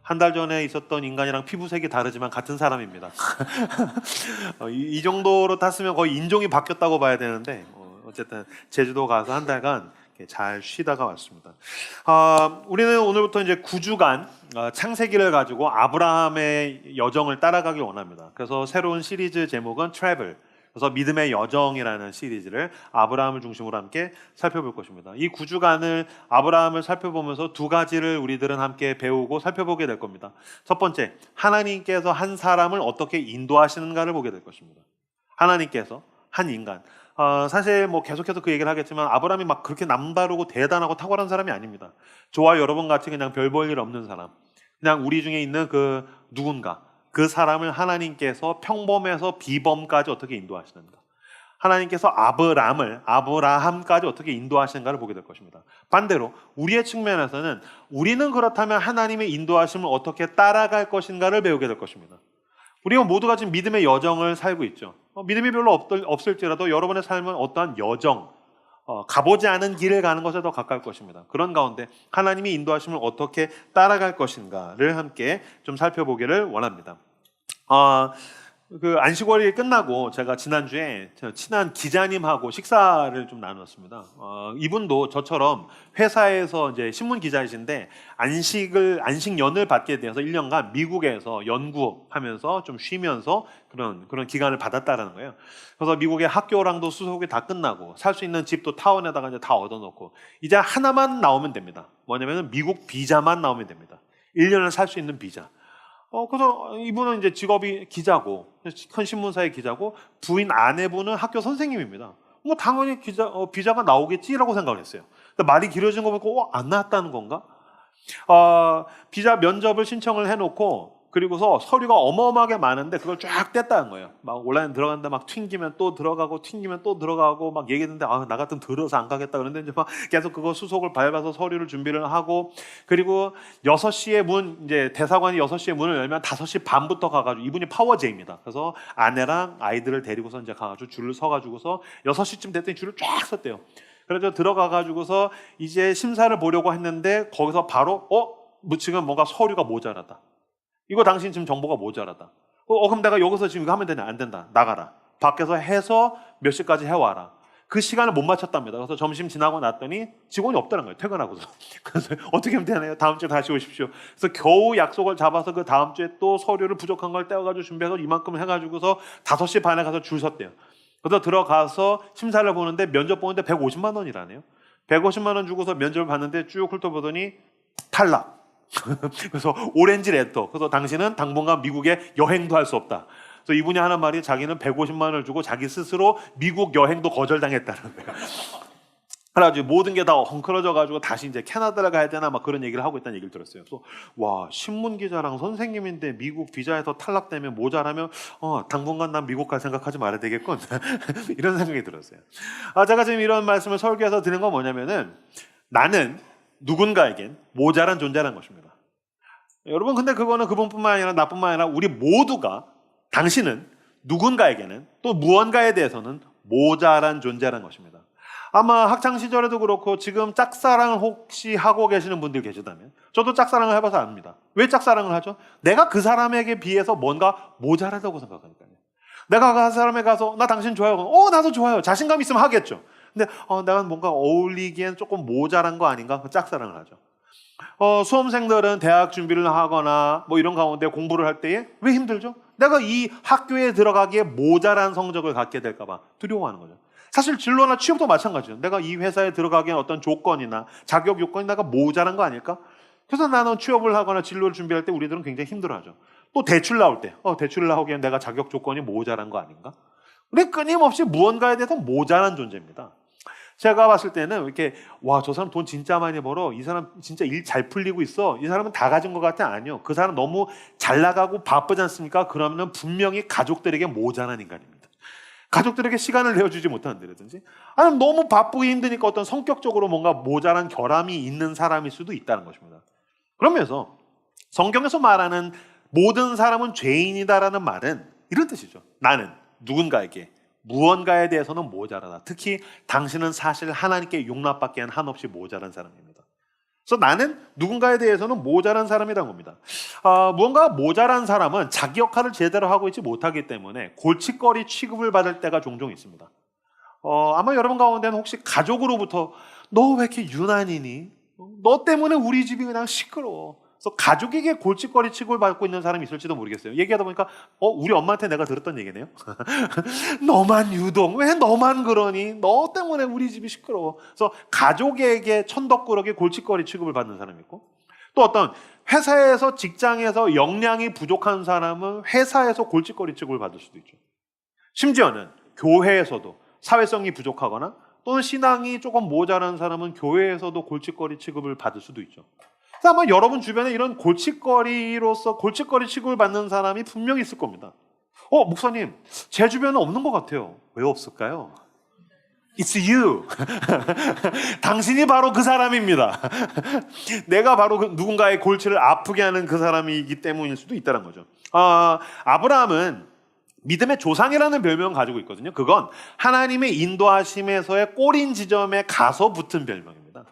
한 달 전에 있었던 인간이랑 피부색이 다르지만 같은 사람입니다. 이 정도로 탔으면 거의 인종이 바뀌었다고 봐야 되는데 어쨌든 제주도 가서 한 달간 잘 쉬다가 왔습니다. 우리는 오늘부터 이제 9주간 창세기를 가지고 아브라함의 여정을 따라가길 원합니다. 그래서 새로운 시리즈 제목은 트래블, 그래서 믿음의 여정이라는 시리즈를 아브라함을 중심으로 함께 살펴볼 것입니다. 이 9주간을 아브라함을 살펴보면서 두 가지를 우리들은 함께 배우고 살펴보게 될 겁니다. 첫 번째, 하나님께서 한 사람을 어떻게 인도하시는가를 보게 될 것입니다. 하나님께서 한 인간, 사실 뭐 계속해서 그 얘기를 하겠지만 아브라함이 막 그렇게 남다르고 대단하고 탁월한 사람이 아닙니다. 저와 여러분 같이 그냥 별 볼 일 없는 사람, 그냥 우리 중에 있는 그 누군가, 그 사람을 하나님께서 평범에서 비범까지 어떻게 인도하시는가, 하나님께서 아브라함까지 어떻게 인도하시는가를 보게 될 것입니다. 반대로 우리의 측면에서는 우리는 그렇다면 하나님의 인도하심을 어떻게 따라갈 것인가를 배우게 될 것입니다. 우리가 모두가 지금 믿음의 여정을 살고 있죠. 믿음이 별로 없을지라도 여러분의 삶은 어떠한 여정, 가보지 않은 길을 가는 것에 더 가까울 것입니다. 그런 가운데 하나님이 인도하심을 어떻게 따라갈 것인가를 함께 좀 살펴보기를 원합니다. 그 안식월이 끝나고 제가 지난주에 친한 기자님하고 식사를 좀 나눴습니다. 이분도 저처럼 회사에서 이제 신문 기자이신데 안식년을 받게 되어서 1년간 미국에서 연구하면서 좀 쉬면서 그런 기간을 받았다라는 거예요. 그래서 미국의 학교랑도 수속이 다 끝나고 살 수 있는 집도 타운에다가 이제 다 얻어놓고 이제 하나만 나오면 됩니다. 뭐냐면 미국 비자만 나오면 됩니다. 1년을 살 수 있는 비자. 그래서 이분은 이제 직업이 기자고, 큰 신문사의 기자고, 부인 아내분은 학교 선생님입니다. 뭐 당연히 비자가 나오겠지라고 생각을 했어요. 근데 말이 길어진 거 보니까 안 나왔다는 건가? 비자 면접을 신청을 해놓고 그리고서 서류가 어마어마하게 많은데 그걸 쫙 뗐다는 거예요. 막 온라인 들어갔는데 막 튕기면 또 들어가고 튕기면 또 들어가고 막 얘기했는데 나 같으면 들어서 안 가겠다 그런데 이제 막 계속 그거 수속을 밟아서 서류를 준비를 하고, 그리고 6시에 이제 대사관이 6시에 문을 열면 5시 반부터 가가지고, 이분이 파워제입니다. 그래서 아내랑 아이들을 데리고서 이제 가가지고 줄을 서가지고서 6시쯤 됐더니 줄을 쫙 섰대요. 그래서 들어가가지고서 이제 심사를 보려고 했는데 거기서 바로 지금 뭔가 서류가 모자라다. 이거 당신 지금 정보가 모자라다. 그럼 내가 여기서 지금 이거 하면 되냐? 안 된다. 나가라. 밖에서 해서 몇 시까지 해와라. 그 시간을 못 맞췄답니다. 그래서 점심 지나고 났더니 직원이 없다는 거예요. 퇴근하고서. 그래서 어떻게 하면 되나요? 다음 주에 다시 오십시오. 그래서 겨우 약속을 잡아서 그 다음 주에 또 서류를 부족한 걸 떼어가지고 준비해서 이만큼 해가지고서 5시 반에 가서 줄 섰대요. 그래서 들어가서 심사를 보는데 면접 보는데 150만 원이라네요. 150만 원 주고서 면접을 봤는데 쭉 훑어보더니 탈락. 그래서 오렌지 레터. 그래서 당신은 당분간 미국에 여행도 할 수 없다. 그래서 이분이 하는 말이 자기는 150만 원을 주고 자기 스스로 미국 여행도 거절당했다는 거예요. 그래가지고 모든 게 다 헝클어져가지고 다시 이제 캐나다를 가야 되나 막 그런 얘기를 하고 있다는 얘기를 들었어요. 그래서 와, 신문 기자랑 선생님인데 미국 비자에서 탈락되면 모자라면 당분간 난 미국 갈 생각하지 말아야 되겠군. 이런 생각이 들었어요. 제가 지금 이런 말씀을 설교해서 드는 건 뭐냐면은 나는 누군가에겐 모자란 존재라는 것입니다. 여러분, 근데 그거는 그분뿐만 아니라 나뿐만 아니라 우리 모두가, 당신은 누군가에게는 또 무언가에 대해서는 모자란 존재라는 것입니다. 아마 학창시절에도 그렇고 지금 짝사랑을 혹시 하고 계시는 분들 계시다면, 저도 짝사랑을 해봐서 압니다. 왜 짝사랑을 하죠? 내가 그 사람에게 비해서 뭔가 모자라다고 생각하니까요. 내가 그 사람에 가서 나 당신 좋아요. 나도 좋아요. 자신감 있으면 하겠죠. 근데 내가 뭔가 어울리기엔 조금 모자란 거 아닌가? 짝사랑을 하죠. 수험생들은 대학 준비를 하거나 뭐 이런 가운데 공부를 할 때에 왜 힘들죠? 내가 이 학교에 들어가기에 모자란 성적을 갖게 될까 봐 두려워하는 거죠. 사실 진로나 취업도 마찬가지예요. 내가 이 회사에 들어가기엔 어떤 조건이나 자격 요건이 내가 모자란 거 아닐까? 그래서 나는 취업을 하거나 진로를 준비할 때 우리들은 굉장히 힘들어하죠. 또 대출 나올 때 대출 나오기엔 내가 자격 조건이 모자란 거 아닌가? 우리 끊임없이 무언가에 대해서 모자란 존재입니다. 제가 봤을 때는 이렇게 저 사람 돈 진짜 많이 벌어, 이 사람 진짜 일 잘 풀리고 있어, 이 사람은 다 가진 것 같아. 아니요, 그 사람 너무 잘 나가고 바쁘지 않습니까? 그러면 분명히 가족들에게 모자란 인간입니다. 가족들에게 시간을 내어주지 못한다든지, 아니면 너무 바쁘고 힘드니까 어떤 성격적으로 뭔가 모자란 결함이 있는 사람일 수도 있다는 것입니다. 그러면서 성경에서 말하는 모든 사람은 죄인이다라는 말은 이런 뜻이죠. 나는 누군가에게 무언가에 대해서는 모자라다. 특히 당신은 사실 하나님께 용납받기엔 한없이 모자란 사람입니다. 그래서 나는 누군가에 대해서는 모자란 사람이라는 겁니다. 무언가 모자란 사람은 자기 역할을 제대로 하고 있지 못하기 때문에 골칫거리 취급을 받을 때가 종종 있습니다. 아마 여러분 가운데는 혹시 가족으로부터 너 왜 이렇게 유난이니? 너 때문에 우리 집이 그냥 시끄러워. 그래서 가족에게 골칫거리 취급을 받고 있는 사람이 있을지도 모르겠어요. 얘기하다 보니까 우리 엄마한테 내가 들었던 얘기네요. 너만 유독 왜 너만 그러니? 너 때문에 우리 집이 시끄러워. 그래서 가족에게 천덕꾸러기 골칫거리 취급을 받는 사람이 있고, 또 어떤 회사에서 직장에서 역량이 부족한 사람은 회사에서 골칫거리 취급을 받을 수도 있죠. 심지어는 교회에서도 사회성이 부족하거나 또는 신앙이 조금 모자란 사람은 교회에서도 골칫거리 취급을 받을 수도 있죠. 그래서 아마 여러분 주변에 이런 골칫거리로서 골칫거리 취급을 받는 사람이 분명히 있을 겁니다. 목사님, 제 주변에 없는 것 같아요. 왜 없을까요? It's you. 당신이 바로 그 사람입니다. 내가 바로 누군가의 골치를 아프게 하는 그 사람이기 때문일 수도 있다는 거죠. 아브라함은 믿음의 조상이라는 별명을 가지고 있거든요. 그건 하나님의 인도하심에서의 꼬린 지점에 가서 붙은 별명입니다.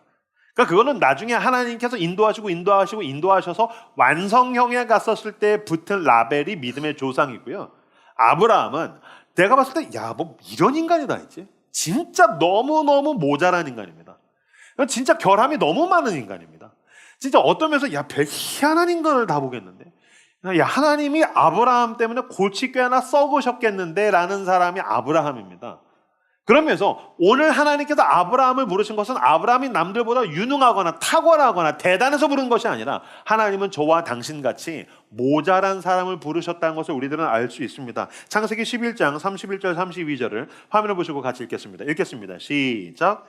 그러니까 그거는 나중에 하나님께서 인도하셔서 완성형에 갔었을 때 붙은 라벨이 믿음의 조상이고요. 아브라함은 내가 봤을 때 뭐 이런 인간이다 이제. 진짜 너무너무 모자란 인간입니다. 진짜 결함이 너무 많은 인간입니다. 진짜 어떤 면에서 별 희한한 인간을 다 보겠는데, 하나님이 아브라함 때문에 골치 꽤나 썩으셨겠는데 라는 사람이 아브라함입니다. 그러면서 오늘 하나님께서 아브라함을 부르신 것은 아브라함이 남들보다 유능하거나 탁월하거나 대단해서 부른 것이 아니라 하나님은 저와 당신같이 모자란 사람을 부르셨다는 것을 우리들은 알 수 있습니다. 창세기 11장 31절 32절을 화면을 보시고 같이 읽겠습니다. 시작.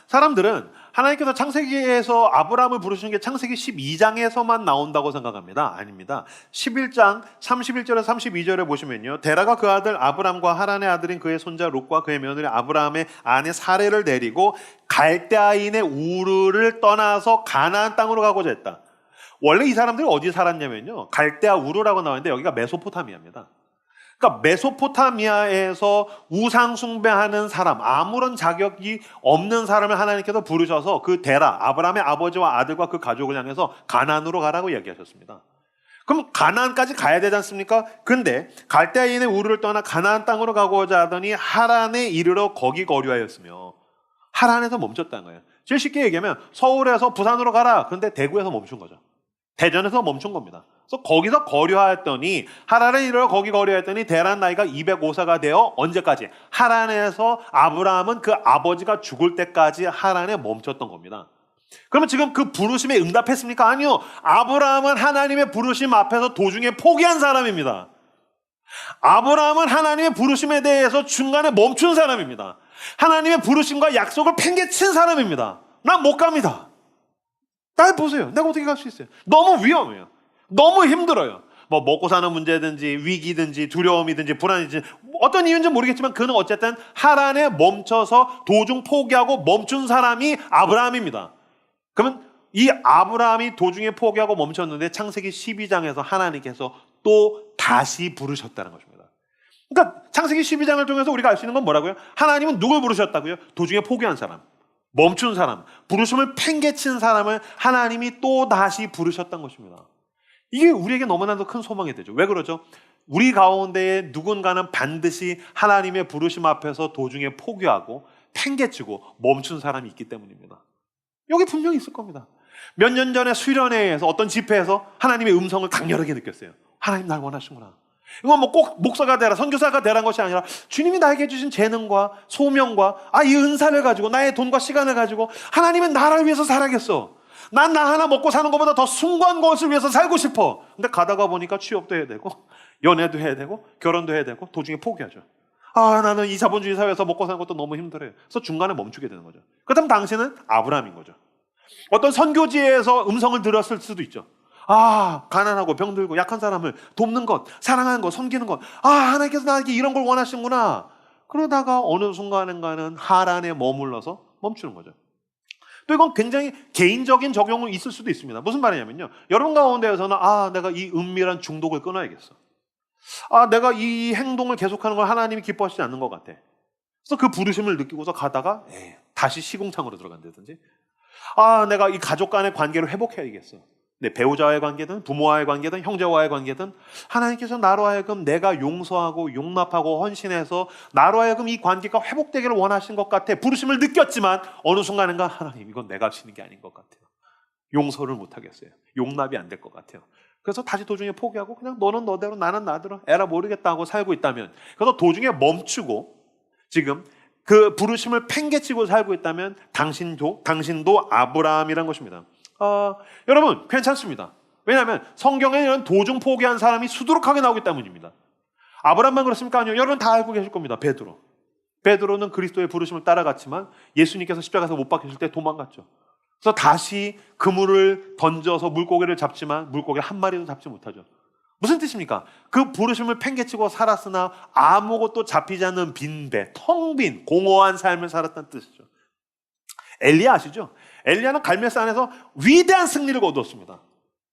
사람들은 하나님께서 창세기에서 아브라함을 부르시는 게 창세기 12장에서만 나온다고 생각합니다. 아닙니다. 11장 31절에서 32절에 보시면요, 데라가 그 아들 아브람과 하란의 아들인 그의 손자 롯과 그의 며느리 아브라함의 아내 사레를 데리고 갈대아인의 우르를 떠나서 가나안 땅으로 가고자 했다. 원래 이 사람들이 어디 살았냐면요, 갈대아 우르라고 나오는데 여기가 메소포타미아입니다. 그러니까 메소포타미아에서 우상 숭배하는 사람, 아무런 자격이 없는 사람을 하나님께서 부르셔서 그 데라, 아브라함의 아버지와 아들과 그 가족을 향해서 가나안으로 가라고 이야기하셨습니다. 그럼 가나안까지 가야 되지 않습니까? 근데 갈대아인의 우르를 떠나 가나안 땅으로 가고자 하더니 하란에 이르러 거기 거류하였으며, 하란에서 멈췄다는 거예요. 제일 쉽게 얘기하면 서울에서 부산으로 가라. 그런데 대구에서 멈춘 거죠. 대전에서 멈춘 겁니다. 그래서 거기서 거류하였더니, 하란에 이르러 거기 거류하였더니 데란 나이가 205세가 되어 언제까지? 하란에서 아브라함은 그 아버지가 죽을 때까지 하란에 멈췄던 겁니다. 그러면 지금 그 부르심에 응답했습니까? 아니요. 아브라함은 하나님의 부르심 앞에서 도중에 포기한 사람입니다. 아브라함은 하나님의 부르심에 대해서 중간에 멈춘 사람입니다. 하나님의 부르심과 약속을 팽개친 사람입니다. 난 못 갑니다. 날 보세요. 내가 어떻게 갈 수 있어요? 너무 위험해요. 너무 힘들어요. 뭐 먹고 사는 문제든지 위기든지 두려움이든지 불안이든지 어떤 이유인지 모르겠지만 그는 어쨌든 하란에 멈춰서 도중 포기하고 멈춘 사람이 아브라함입니다. 그러면 이 아브라함이 도중에 포기하고 멈췄는데 창세기 12장에서 하나님께서 또 다시 부르셨다는 것입니다. 그러니까 창세기 12장을 통해서 우리가 알 수 있는 건 뭐라고요? 하나님은 누굴 부르셨다고요? 도중에 포기한 사람, 멈춘 사람, 부르심을 팽개친 사람을 하나님이 또 다시 부르셨다는 것입니다. 이게 우리에게 너무나도 큰 소망이 되죠. 왜 그러죠? 우리 가운데에 누군가는 반드시 하나님의 부르심 앞에서 도중에 포기하고 팽개치고 멈춘 사람이 있기 때문입니다. 여기 분명히 있을 겁니다. 몇 년 전에 수련회에서 어떤 집회에서 하나님의 음성을 강렬하게 느꼈어요. 하나님 날 원하시구나. 이건 뭐 꼭 목사가 되라, 선교사가 되라는 것이 아니라 주님이 나에게 주신 재능과 소명과 이 은사를 가지고 나의 돈과 시간을 가지고 하나님은 나를 위해서 살아겠어. 난 나 하나 먹고 사는 것보다 더 숭고한 것을 위해서 살고 싶어. 근데 가다가 보니까 취업도 해야 되고 연애도 해야 되고 결혼도 해야 되고 도중에 포기하죠. 나는 이 자본주의 사회에서 먹고 사는 것도 너무 힘들어요. 그래서 중간에 멈추게 되는 거죠. 그렇다면 당신은 아브라함인 거죠. 어떤 선교지에서 음성을 들었을 수도 있죠. 가난하고 병들고 약한 사람을 돕는 것, 사랑하는 것, 섬기는 것. 하나님께서 나에게 이런 걸 원하시는구나. 그러다가 어느 순간인가는 하란에 머물러서 멈추는 거죠. 또 이건 굉장히 개인적인 적용은 있을 수도 있습니다. 무슨 말이냐면요, 여러분 가운데에서는 내가 이 은밀한 중독을 끊어야겠어. 내가 이 행동을 계속하는 걸 하나님이 기뻐하시지 않는 것 같아. 그래서 그 부르심을 느끼고서 가다가 다시 시궁창으로 들어간다든지, 내가 이 가족 간의 관계를 회복해야겠어. 내 배우자와의 관계든 부모와의 관계든 형제와의 관계든 하나님께서 나로 하여금 내가 용서하고 용납하고 헌신해서 나로 하여금 이 관계가 회복되기를 원하신 것 같아. 부르심을 느꼈지만 어느 순간인가 하나님, 이건 내가 하시는 게 아닌 것 같아요. 용서를 못하겠어요. 용납이 안 될 것 같아요. 그래서 다시 도중에 포기하고 그냥 너는 너대로 나는 나대로 에라 모르겠다 하고 살고 있다면, 그래서 도중에 멈추고 지금 그 부르심을 팽개치고 살고 있다면 당신도 아브라함이란 것입니다. 여러분 괜찮습니다. 왜냐하면 성경에 이런 도중 포기한 사람이 수두룩하게 나오기 때문입니다. 아브라함만 그렇습니까? 아니요. 여러분 다 알고 계실 겁니다. 베드로는 그리스도의 부르심을 따라갔지만 예수님께서 십자가에서 못 박히실 때 도망갔죠. 그래서 다시 그물을 던져서 물고기를 잡지만 물고기 한 마리도 잡지 못하죠. 무슨 뜻입니까? 그 부르심을 팽개치고 살았으나 아무것도 잡히지 않는 빈배, 텅 빈 공허한 삶을 살았다는 뜻이죠. 엘리야 아시죠? 엘리야는 갈멜산에서 위대한 승리를 거두었습니다.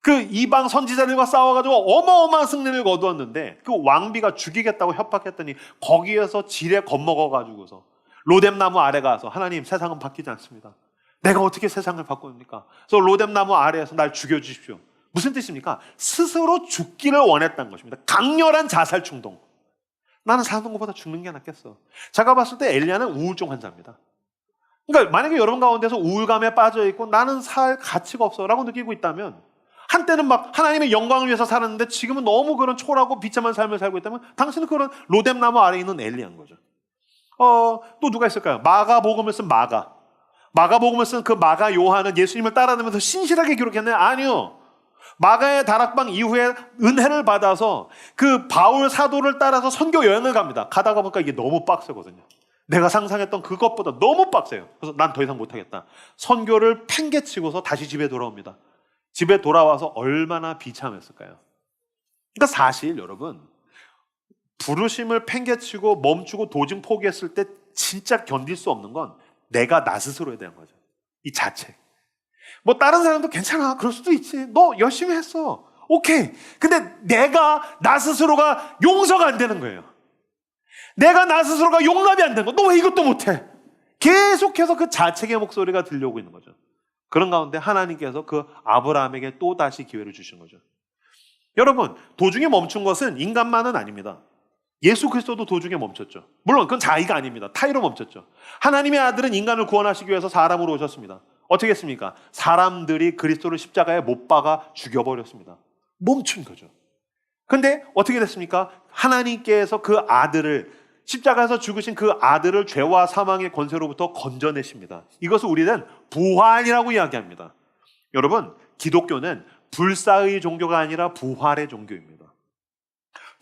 그 이방 선지자들과 싸워가지고 어마어마한 승리를 거두었는데 그 왕비가 죽이겠다고 협박했더니 거기에서 지레 겁먹어가지고서 로뎀나무 아래 가서 하나님, 세상은 바뀌지 않습니다. 내가 어떻게 세상을 바꿉니까? 그래서 로뎀나무 아래에서 날 죽여주십시오. 무슨 뜻입니까? 스스로 죽기를 원했다는 것입니다. 강렬한 자살 충동. 나는 사는 것보다 죽는 게 낫겠어. 제가 봤을 때 엘리야는 우울증 환자입니다. 그러니까 만약에 여러분 가운데서 우울감에 빠져있고 나는 살 가치가 없어 라고 느끼고 있다면, 한때는 막 하나님의 영광을 위해서 살았는데 지금은 너무 그런 초라하고 비참한 삶을 살고 있다면 당신은 그런 로뎀나무 아래에 있는 엘리야인 거죠. 또 누가 있을까요? 마가복음을 쓴 마가복음을 쓴 그 마가 요한은 예수님을 따라다니면서 신실하게 기록했나요? 아니요. 마가의 다락방 이후에 은혜를 받아서 그 바울 사도를 따라서 선교 여행을 갑니다. 가다가 보니까 이게 너무 빡세거든요. 내가 상상했던 그것보다 너무 빡세요. 그래서 난 더 이상 못하겠다. 선교를 팽개치고서 다시 집에 돌아옵니다. 집에 돌아와서 얼마나 비참했을까요? 그러니까 사실 여러분, 부르심을 팽개치고 멈추고 도중 포기했을 때 진짜 견딜 수 없는 건 내가 나 스스로에 대한 거죠. 이 자체. 뭐 다른 사람도 괜찮아, 그럴 수도 있지, 너 열심히 했어, 오케이. 근데 내가 나 스스로가 용서가 안 되는 거예요. 내가 나 스스로가 용납이 안 되는 거. 너 왜 이것도 못해? 계속해서 그 자책의 목소리가 들려오고 있는 거죠. 그런 가운데 하나님께서 그 아브라함에게 또 다시 기회를 주신 거죠. 여러분, 도중에 멈춘 것은 인간만은 아닙니다. 예수 그리스도도 도중에 멈췄죠. 물론 그건 자의가 아닙니다. 타의로 멈췄죠. 하나님의 아들은 인간을 구원하시기 위해서 사람으로 오셨습니다. 어떻게 했습니까? 사람들이 그리스도를 십자가에 못 박아 죽여버렸습니다. 멈춘 거죠. 근데 어떻게 됐습니까? 하나님께서 그 아들을, 십자가에서 죽으신 그 아들을 죄와 사망의 권세로부터 건져내십니다. 이것을 우리는 부활이라고 이야기합니다. 여러분, 기독교는 불사의 종교가 아니라 부활의 종교입니다.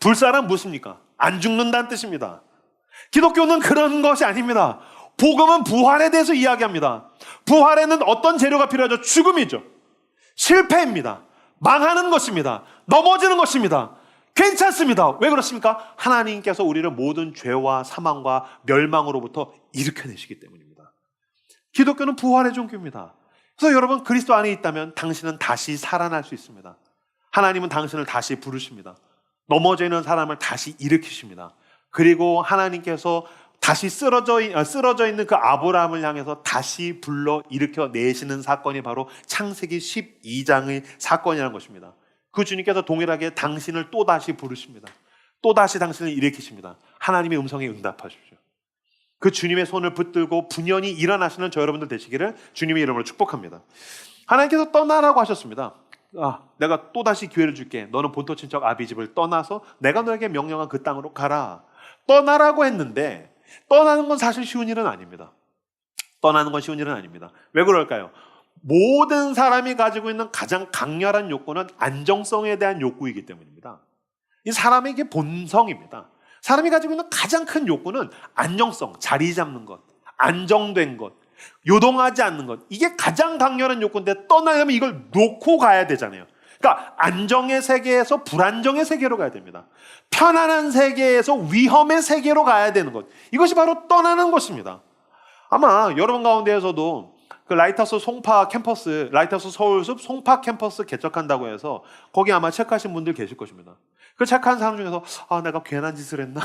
불사란 무엇입니까? 안 죽는다는 뜻입니다. 기독교는 그런 것이 아닙니다. 복음은 부활에 대해서 이야기합니다. 부활에는 어떤 재료가 필요하죠? 죽음이죠. 실패입니다. 망하는 것입니다. 넘어지는 것입니다. 괜찮습니다. 왜 그렇습니까? 하나님께서 우리를 모든 죄와 사망과 멸망으로부터 일으켜내시기 때문입니다. 기독교는 부활의 종교입니다. 그래서 여러분, 그리스도 안에 있다면 당신은 다시 살아날 수 있습니다. 하나님은 당신을 다시 부르십니다. 넘어져 있는 사람을 다시 일으키십니다. 그리고 하나님께서 다시 쓰러져 있는 그 아브라함을 향해서 다시 불러 일으켜 내시는 사건이 바로 창세기 12장의 사건이라는 것입니다. 그 주님께서 동일하게 당신을 또다시 부르십니다. 또다시 당신을 일으키십니다. 하나님의 음성에 응답하십시오. 그 주님의 손을 붙들고 분연히 일어나시는 저 여러분들 되시기를 주님의 이름으로 축복합니다. 하나님께서 떠나라고 하셨습니다. 내가 또다시 기회를 줄게. 너는 본토 친척 아비집을 떠나서 내가 너에게 명령한 그 땅으로 가라. 떠나라고 했는데 떠나는 건 사실 쉬운 일은 아닙니다. 떠나는 건 쉬운 일은 아닙니다. 왜 그럴까요? 모든 사람이 가지고 있는 가장 강렬한 욕구는 안정성에 대한 욕구이기 때문입니다. 이 사람에게 본성입니다. 사람이 가지고 있는 가장 큰 욕구는 안정성, 자리 잡는 것, 안정된 것, 요동하지 않는 것. 이게 가장 강렬한 욕구인데 떠나려면 이걸 놓고 가야 되잖아요. 그러니까 안정의 세계에서 불안정의 세계로 가야 됩니다. 편안한 세계에서 위험의 세계로 가야 되는 것. 이것이 바로 떠나는 것입니다. 아마 여러분 가운데에서도 그 라이트하우스 송파 캠퍼스, 라이트하우스 서울숲 송파 캠퍼스 개척한다고 해서 거기 아마 체크하신 분들 계실 것입니다. 그 체크한 사람 중에서 내가 괜한 짓을 했나?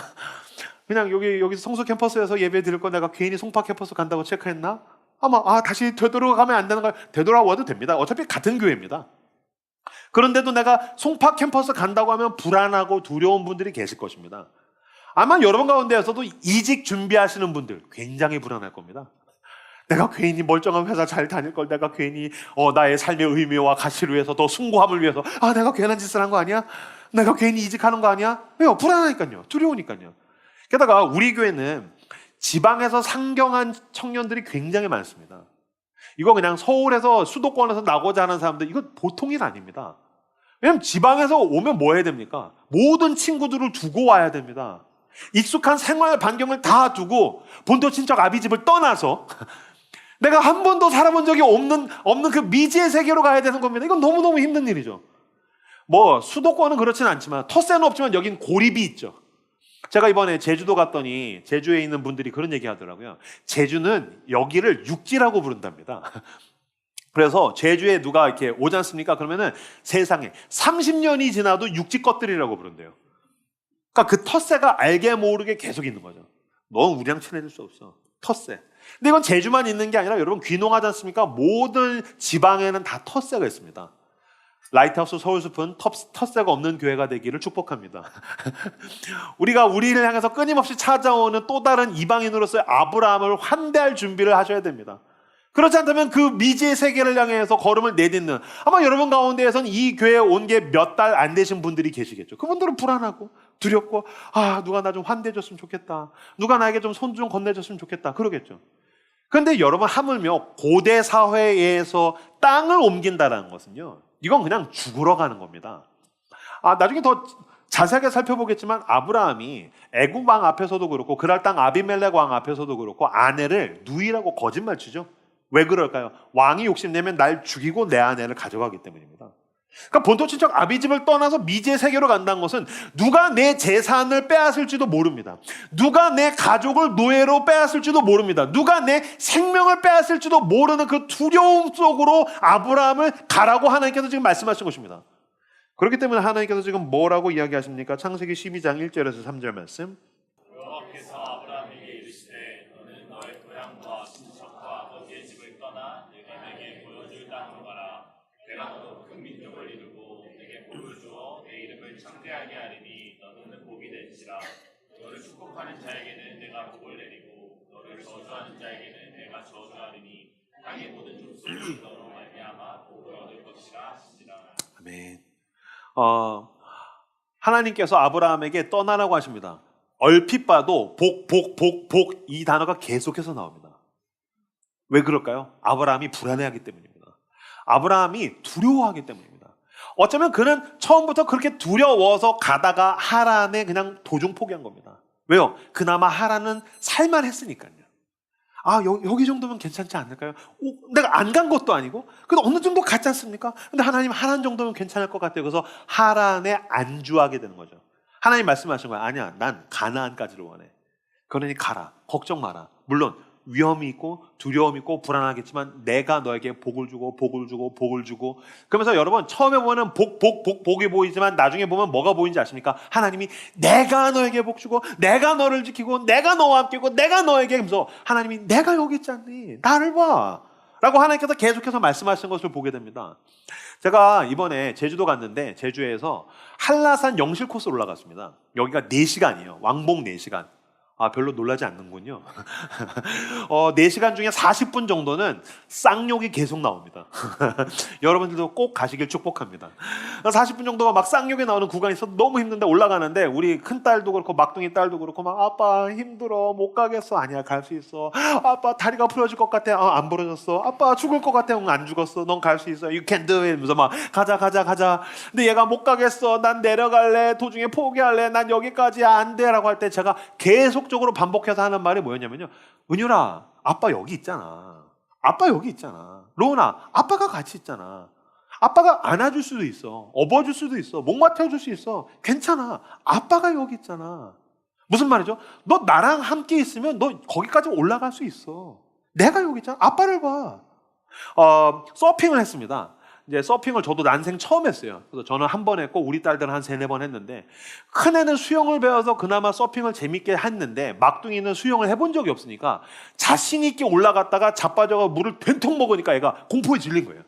그냥 여기 성수 캠퍼스에서 예배 드릴 거 내가 괜히 송파 캠퍼스 간다고 체크했나? 아마 다시 되돌아가면 안 되는 걸 되돌아와도 됩니다. 어차피 같은 교회입니다. 그런데도 내가 송파 캠퍼스 간다고 하면 불안하고 두려운 분들이 계실 것입니다. 아마 여러분 가운데에서도 이직 준비하시는 분들 굉장히 불안할 겁니다. 내가 괜히 멀쩡한 회사 잘 다닐 걸 내가 괜히 나의 삶의 의미와 가치를 위해서 더 숭고함을 위해서 내가 괜한 짓을 한 거 아니야? 내가 괜히 이직하는 거 아니야? 왜요? 불안하니까요. 두려우니까요. 게다가 우리 교회는 지방에서 상경한 청년들이 굉장히 많습니다. 이거 그냥 서울에서 수도권에서 나고자 하는 사람들 이거 보통 일 아닙니다. 왜냐면 지방에서 오면 뭐 해야 됩니까? 모든 친구들을 두고 와야 됩니다. 익숙한 생활 반경을 다 두고 본토 친척 아비집을 떠나서 내가 한 번도 살아본 적이 없는 그 미지의 세계로 가야 되는 겁니다. 이건 너무너무 힘든 일이죠. 뭐 수도권은 그렇진 않지만 텃세는 없지만 여긴 고립이 있죠. 제가 이번에 제주도 갔더니 제주에 있는 분들이 그런 얘기 하더라고요. 제주는 여기를 육지라고 부른답니다. 그래서 제주에 누가 이렇게 오지 않습니까? 그러면은 세상에 30년이 지나도 육지 것들이라고 부른대요. 그러니까 그 텃세가 알게 모르게 계속 있는 거죠. 넌 우리랑 친해질 수 없어. 텃세. 근데 이건 제주만 있는 게 아니라 여러분 귀농하지 않습니까? 모든 지방에는 다 텃세가 있습니다. 라이트하우스 서울숲은 텃세가 없는 교회가 되기를 축복합니다. 우리가 우리를 향해서 끊임없이 찾아오는 또 다른 이방인으로서의 아브라함을 환대할 준비를 하셔야 됩니다. 그렇지 않다면 그 미지의 세계를 향해서 걸음을 내딛는 아마 여러분 가운데에선 이 교회에 온 게 몇 달 안 되신 분들이 계시겠죠. 그분들은 불안하고 두렵고 누가 나 좀 환대해줬으면 좋겠다. 누가 나에게 좀 손 좀 건네줬으면 좋겠다. 그러겠죠. 그런데 여러분 하물며 고대 사회에서 땅을 옮긴다는 것은요. 이건 그냥 죽으러 가는 겁니다. 나중에 더 자세하게 살펴보겠지만 아브라함이 애굽 왕 앞에서도 그렇고 그랄 땅 아비멜렉 왕 앞에서도 그렇고 아내를 누이라고 거짓말 치죠. 왜 그럴까요? 왕이 욕심내면 날 죽이고 내 아내를 가져가기 때문입니다. 그러니까 본토 친척 아비집을 떠나서 미지의 세계로 간다는 것은 누가 내 재산을 빼앗을지도 모릅니다. 누가 내 가족을 노예로 빼앗을지도 모릅니다. 누가 내 생명을 빼앗을지도 모르는 그 두려움 속으로 아브라함을 가라고 하나님께서 지금 말씀하신 것입니다. 그렇기 때문에 하나님께서 지금 뭐라고 이야기하십니까? 창세기 12장 1절에서 3절 말씀. 여호와께서 아브라함에게 이르시되 너는 너의 고향과 친척과 아버지의 집을 떠나 내가 내게 보여줄 땅으로 가라. 내가 너로 큰 민족을 이루고 내게 복을 주어 내 이름을 창대하게 하리니 너는 복이 될지라. 너를 축복하는 자에게는 내가 복을 내리고 너를 저주하는 자에게는 내가 저주하리니 땅의 모든 족속이 너로 말미암아 복을 얻을 것이라 하시니라. 아멘. 하나님께서 아브라함에게 떠나라고 하십니다. 얼핏 봐도 복 이 단어가 계속해서 나옵니다. 왜 그럴까요? 아브라함이 불안해하기 때문입니다. 아브라함이 두려워하기 때문입니다. 어쩌면 그는 처음부터 그렇게 두려워서 가다가 하란에 그냥 도중 포기한 겁니다. 왜요? 그나마 하란은 살만했으니까요. 여기 정도면 괜찮지 않을까요? 내가 안 간 것도 아니고 그래도 어느 정도 갔지 않습니까? 근데 하나님 하란 정도면 괜찮을 것 같아요. 그래서 하란에 안주하게 되는 거죠. 하나님 말씀하신 거야. 아니야, 난 가나안까지를 원해. 그러니 가라. 걱정 마라. 물론 위험이 있고 두려움이 있고 불안하겠지만 내가 너에게 복을 주고 그러면서 여러분 처음에 보면 복이 보이지만 나중에 보면 뭐가 보이는지 아십니까? 하나님이 내가 너에게 복 주고 내가 너를 지키고 내가 너와 함께 있고 내가 너에게 하면서 하나님이 내가 여기 있지 않니? 나를 봐 라고 하나님께서 계속해서 말씀하시는 것을 보게 됩니다. 제가 이번에 제주도 갔는데 제주에서 한라산 영실 코스 올라갔습니다. 여기가 4시간이에요. 왕복 4시간. 별로 놀라지 않는군요. 4시간 중에 40분 정도는 쌍욕이 계속 나옵니다. 여러분들도 꼭 가시길 축복합니다. 40분 정도가 막 쌍욕이 나오는 구간이 있어서 너무 힘든데 올라가는데 우리 큰딸도 그렇고 막둥이 딸도 그렇고 막 아빠 힘들어 못 가겠어. 아니야 갈 수 있어. 아빠 다리가 부러질 것 같아. 안 부러졌어. 아빠 죽을 것 같아. 안 죽었어. 넌 갈 수 있어. You can do it. 이러면서 막 가자. 근데 얘가 못 가겠어. 난 내려갈래. 도중에 포기할래. 난 여기까지야 안 돼. 라고 할 때 제가 계속적으로 반복해서 하는 말이 뭐였냐면요. 은율아, 아빠 여기 있잖아. 아빠 여기 있잖아. 로운아, 아빠가 같이 있잖아. 아빠가 안아줄 수도 있어. 업어줄 수도 있어. 목 맡아줄 수 있어. 괜찮아. 아빠가 여기 있잖아. 무슨 말이죠? 너 나랑 함께 있으면 너 거기까지 올라갈 수 있어. 내가 여기 있잖아. 아빠를 봐. 서핑을 했습니다. 이제 서핑을 저도 난생 처음 했어요. 그래서 저는 한 번 했고 우리 딸들은 한 3-4번 했는데, 큰애는 수영을 배워서 그나마 서핑을 재밌게 했는데 막둥이는 수영을 해본 적이 없으니까 자신 있게 올라갔다가 자빠져가 물을 된통 먹으니까 애가 공포에 질린 거예요.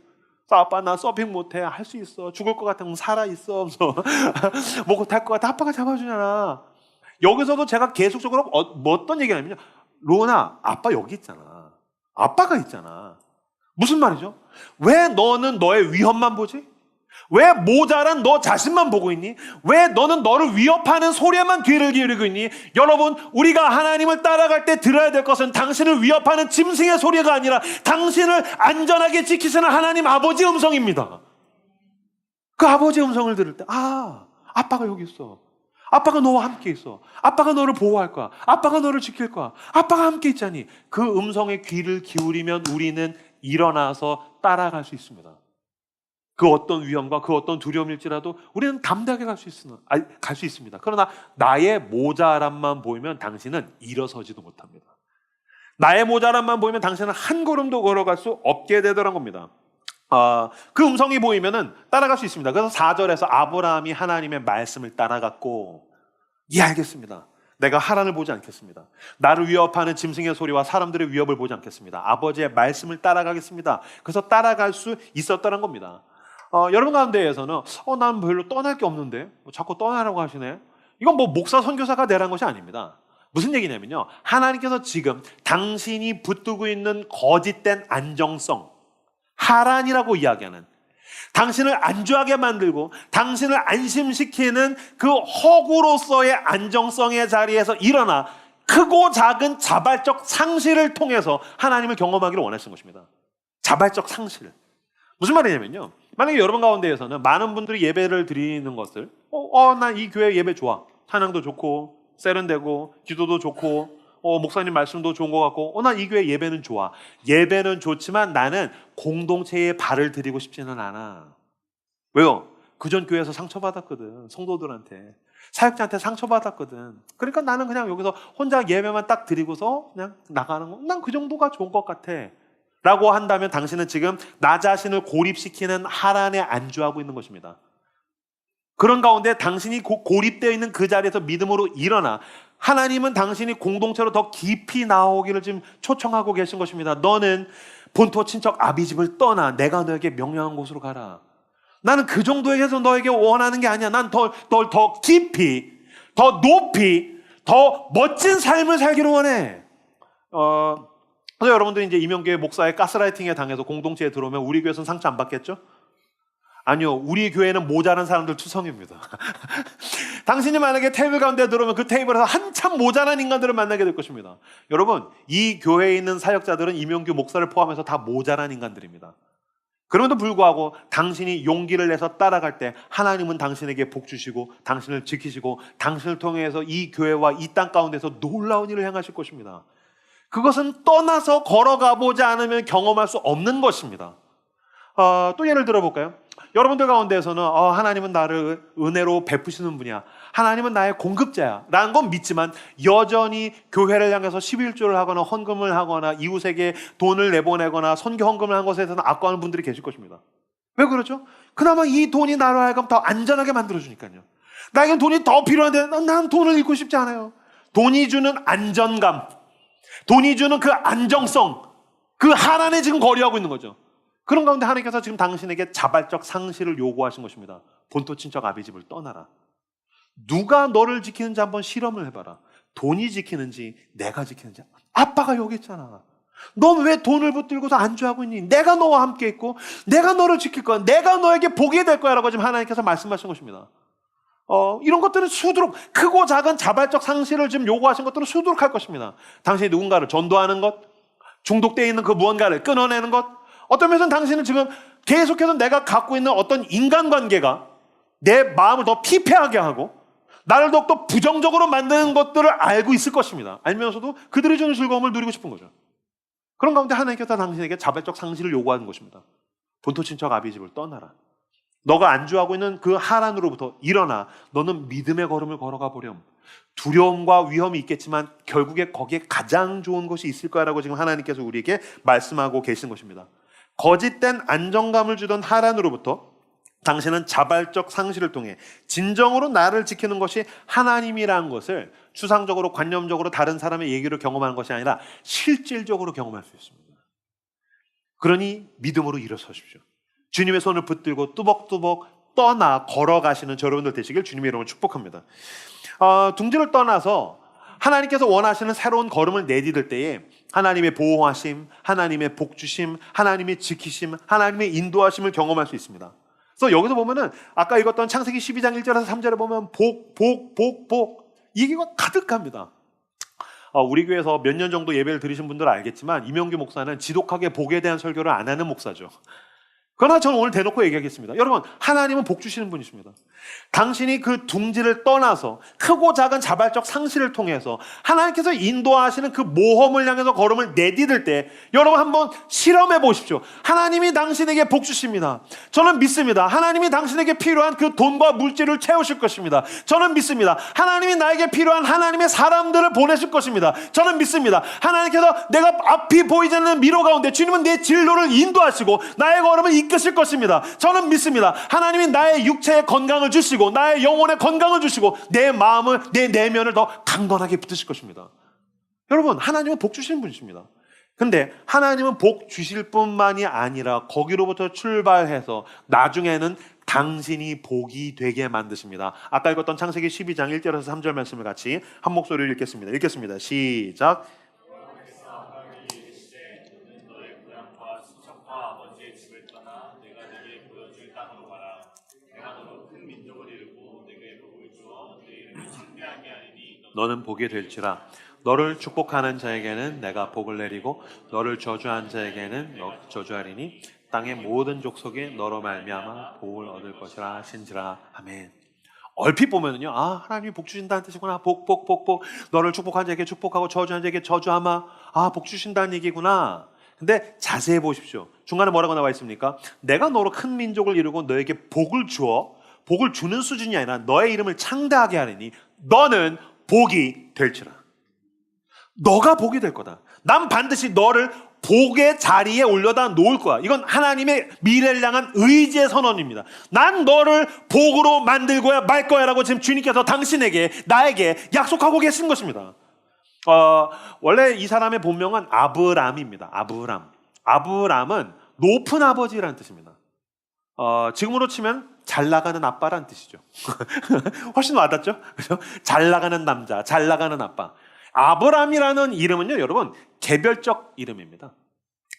그래서 아빠 나 서핑 못해. 할 수 있어. 죽을 것 같으면 살아있어. 그래서 못 탈 것 같아. 아빠가 잡아주잖아. 여기서도 제가 계속적으로 어떤 얘기를 하냐면요. 로나 아빠 여기 있잖아. 아빠가 있잖아. 무슨 말이죠? 왜 너는 너의 위험만 보지? 왜 모자란 너 자신만 보고 있니? 왜 너는 너를 위협하는 소리에만 귀를 기울이고 있니? 여러분, 우리가 하나님을 따라갈 때 들어야 될 것은 당신을 위협하는 짐승의 소리가 아니라 당신을 안전하게 지키시는 하나님 아버지의 음성입니다. 그 아버지의 음성을 들을 때, 아빠가 여기 있어. 아빠가 너와 함께 있어. 아빠가 너를 보호할 거야. 아빠가 너를 지킬 거야. 아빠가 함께 있자니. 그 음성에 귀를 기울이면 우리는 일어나서 따라갈 수 있습니다. 그 어떤 위험과 그 어떤 두려움일지라도 우리는 담대하게 갈 수 있습니다. 그러나 나의 모자람만 보이면 당신은 일어서지도 못합니다. 나의 모자람만 보이면 당신은 한 걸음도 걸어갈 수 없게 되더란 겁니다. 그 음성이 보이면은 따라갈 수 있습니다. 그래서 4절에서 아브라함이 하나님의 말씀을 따라갔고, 알겠습니다. 내가 하란을 보지 않겠습니다. 나를 위협하는 짐승의 소리와 사람들의 위협을 보지 않겠습니다. 아버지의 말씀을 따라가겠습니다. 그래서 따라갈 수 있었다는 겁니다. 여러분 가운데에서는 난 별로 떠날 게 없는데 자꾸 떠나라고 하시네. 이건 목사 선교사가 되라는 것이 아닙니다. 무슨 얘기냐면요, 하나님께서 지금 당신이 붙들고 있는 거짓된 안정성, 하란이라고 이야기하는, 당신을 안주하게 만들고 당신을 안심시키는 그 허구로서의 안정성의 자리에서 일어나 크고 작은 자발적 상실을 통해서 하나님을 경험하기를 원하시는 것입니다. 자발적 상실. 무슨 말이냐면요, 만약에 여러분 가운데에서는 많은 분들이 예배를 드리는 것을 난 이 교회 예배 좋아. 찬양도 좋고 세련되고 기도도 좋고 목사님 말씀도 좋은 것 같고 난 이 교회 예배는 좋아. 예배는 좋지만 나는 공동체에 발을 들이고 싶지는 않아. 왜요? 그전 교회에서 상처받았거든. 성도들한테, 사역자한테 상처받았거든. 그러니까 나는 그냥 여기서 혼자 예배만 딱 드리고서 그냥 나가는 거, 난 그 정도가 좋은 것 같아 라고 한다면 당신은 지금 나 자신을 고립시키는 하란에 안주하고 있는 것입니다. 그런 가운데 당신이 고립되어 있는 그 자리에서 믿음으로 일어나 하나님은 당신이 공동체로 더 깊이 나오기를 지금 초청하고 계신 것입니다. 너는 본토 친척 아비집을 떠나 내가 너에게 명령한 곳으로 가라. 나는 그 정도에서 너에게 원하는 게 아니야. 난 더 깊이, 더 높이, 더 멋진 삶을 살기를 원해. 그래서 여러분들이 이제 이명교회 목사의 가스라이팅에 당해서 공동체에 들어오면 우리 교회에서는 상처 안 받겠죠? 아니요, 우리 교회는 모자란 사람들 투성입니다. 당신이 만약에 테이블 가운데 들어오면 그 테이블에서 한참 모자란 인간들을 만나게 될 것입니다. 여러분, 이 교회에 있는 사역자들은 이명규 목사를 포함해서 다 모자란 인간들입니다. 그럼에도 불구하고 당신이 용기를 내서 따라갈 때 하나님은 당신에게 복 주시고 당신을 지키시고 당신을 통해서 이 교회와 이 땅 가운데서 놀라운 일을 행하실 것입니다. 그것은 떠나서 걸어가 보지 않으면 경험할 수 없는 것입니다. 또 예를 들어볼까요? 여러분들 가운데에서는 하나님은 나를 은혜로 베푸시는 분이야, 하나님은 나의 공급자야 라는 건 믿지만 여전히 교회를 향해서 11조를 하거나 헌금을 하거나 이웃에게 돈을 내보내거나 선교 헌금을 한 것에서는 아까워하는 분들이 계실 것입니다. 왜 그렇죠? 그나마 이 돈이 나로 하여금 더 안전하게 만들어주니까요. 나에겐 돈이 더 필요한데 난 돈을 잃고 싶지 않아요. 돈이 주는 안전감, 돈이 주는 그 안정성, 그 하란에 지금 거리하고 있는 거죠. 그런 가운데 하나님께서 지금 당신에게 자발적 상실을 요구하신 것입니다. 본토 친척 아비집을 떠나라. 누가 너를 지키는지 한번 실험을 해봐라. 돈이 지키는지 내가 지키는지. 아빠가 여기 있잖아. 넌 왜 돈을 붙들고서 안주하고 있니? 내가 너와 함께 있고 내가 너를 지킬 거야. 내가 너에게 복이 될 거야 라고 지금 하나님께서 말씀하신 것입니다. 이런 것들은 수두룩, 크고 작은 자발적 상실을 지금 요구하신 것들은 수두룩할 것입니다. 당신이 누군가를 전도하는 것, 중독되어 있는 그 무언가를 끊어내는 것, 어떤 면에서는 당신은 지금 계속해서 내가 갖고 있는 어떤 인간관계가 내 마음을 더 피폐하게 하고 나를 더욱더 부정적으로 만드는 것들을 알고 있을 것입니다. 알면서도 그들이 주는 즐거움을 누리고 싶은 거죠. 그런 가운데 하나님께서 당신에게 자발적 상실을 요구하는 것입니다. 본토 친척 아비집을 떠나라. 너가 안주하고 있는 그 하란으로부터 일어나 너는 믿음의 걸음을 걸어가 보렴. 두려움과 위험이 있겠지만 결국에 거기에 가장 좋은 것이 있을 거야라고 지금 하나님께서 우리에게 말씀하고 계신 것입니다. 거짓된 안정감을 주던 하란으로부터 당신은 자발적 상실을 통해 진정으로 나를 지키는 것이 하나님이라는 것을 추상적으로 관념적으로 다른 사람의 얘기를 경험하는 것이 아니라 실질적으로 경험할 수 있습니다. 그러니 믿음으로 일어서십시오. 주님의 손을 붙들고 뚜벅뚜벅 떠나 걸어가시는 여러분들 되시길 주님의 이름으로 축복합니다. 둥지를 떠나서 하나님께서 원하시는 새로운 걸음을 내디딜 때에 하나님의 보호하심, 하나님의 복주심, 하나님의 지키심, 하나님의 인도하심을 경험할 수 있습니다. 그래서 여기서 보면은 아까 읽었던 창세기 12장 1절에서 3절에 보면 복 이게 가득합니다. 우리 교회에서 몇 년 정도 예배를 드리신 분들은 알겠지만 이명규 목사는 지독하게 복에 대한 설교를 안 하는 목사죠. 그러나 저는 오늘 대놓고 얘기하겠습니다. 여러분, 하나님은 복 주시는 분이십니다. 당신이 그 둥지를 떠나서 크고 작은 자발적 상실을 통해서 하나님께서 인도하시는 그 모험을 향해서 걸음을 내디딜 때 여러분 한번 실험해 보십시오. 하나님이 당신에게 복 주십니다. 저는 믿습니다. 하나님이 당신에게 필요한 그 돈과 물질을 채우실 것입니다. 저는 믿습니다. 하나님이 나에게 필요한 하나님의 사람들을 보내실 것입니다. 저는 믿습니다. 하나님께서 내가 앞이 보이지 않는 미로 가운데 주님은 내 진로를 인도하시고 나의 걸음을 이끄실 것입니다. 저는 믿습니다. 하나님이 나의 육체의 건강을 주시고 나의 영혼의 건강을 주시고 내 마음을, 내 내면을 더 강건하게 붙으실 것입니다. 여러분, 하나님은 복 주시는 분이십니다. 근데 하나님은 복 주실 뿐만이 아니라 거기로부터 출발해서 나중에는 당신이 복이 되게 만드십니다. 아까 읽었던 창세기 12장 1절에서 3절 말씀을 같이 한 목소리로 읽겠습니다. 읽겠습니다. 시작. 너는 복이 될지라. 너를 축복하는 자에게는 내가 복을 내리고 너를 저주한 자에게는 저주하리니 땅의 모든 족속이 너로 말미암아 복을 얻을 것이라 하신지라. 아멘. 얼핏 보면은요, 하나님이 복 주신다는 뜻이구나. 복. 너를 축복한 자에게 축복하고 저주한 자에게 저주하마. 복 주신다는 얘기구나. 근데 자세히 보십시오. 중간에 뭐라고 나와 있습니까? 내가 너로 큰 민족을 이루고 너에게 복을 주어 복을 주는 수준이 아니라 너의 이름을 창대하게 하리니 너는 복이 될지라. 너가 복이 될 거다. 난 반드시 너를 복의 자리에 올려다 놓을 거야. 이건 하나님의 미래를 향한 의지의 선언입니다. 난 너를 복으로 만들고야 말 거야 라고 지금 주님께서 당신에게, 나에게 약속하고 계신 것입니다. 원래 이 사람의 본명은 아브람입니다. 아브람은 높은 아버지라는 뜻입니다. 지금으로 치면 잘 나가는 아빠라는 뜻이죠. 훨씬 와닿죠? 그렇죠? 잘 나가는 남자, 잘 나가는 아빠. 아브람이라는 이름은요, 여러분, 개별적 이름입니다.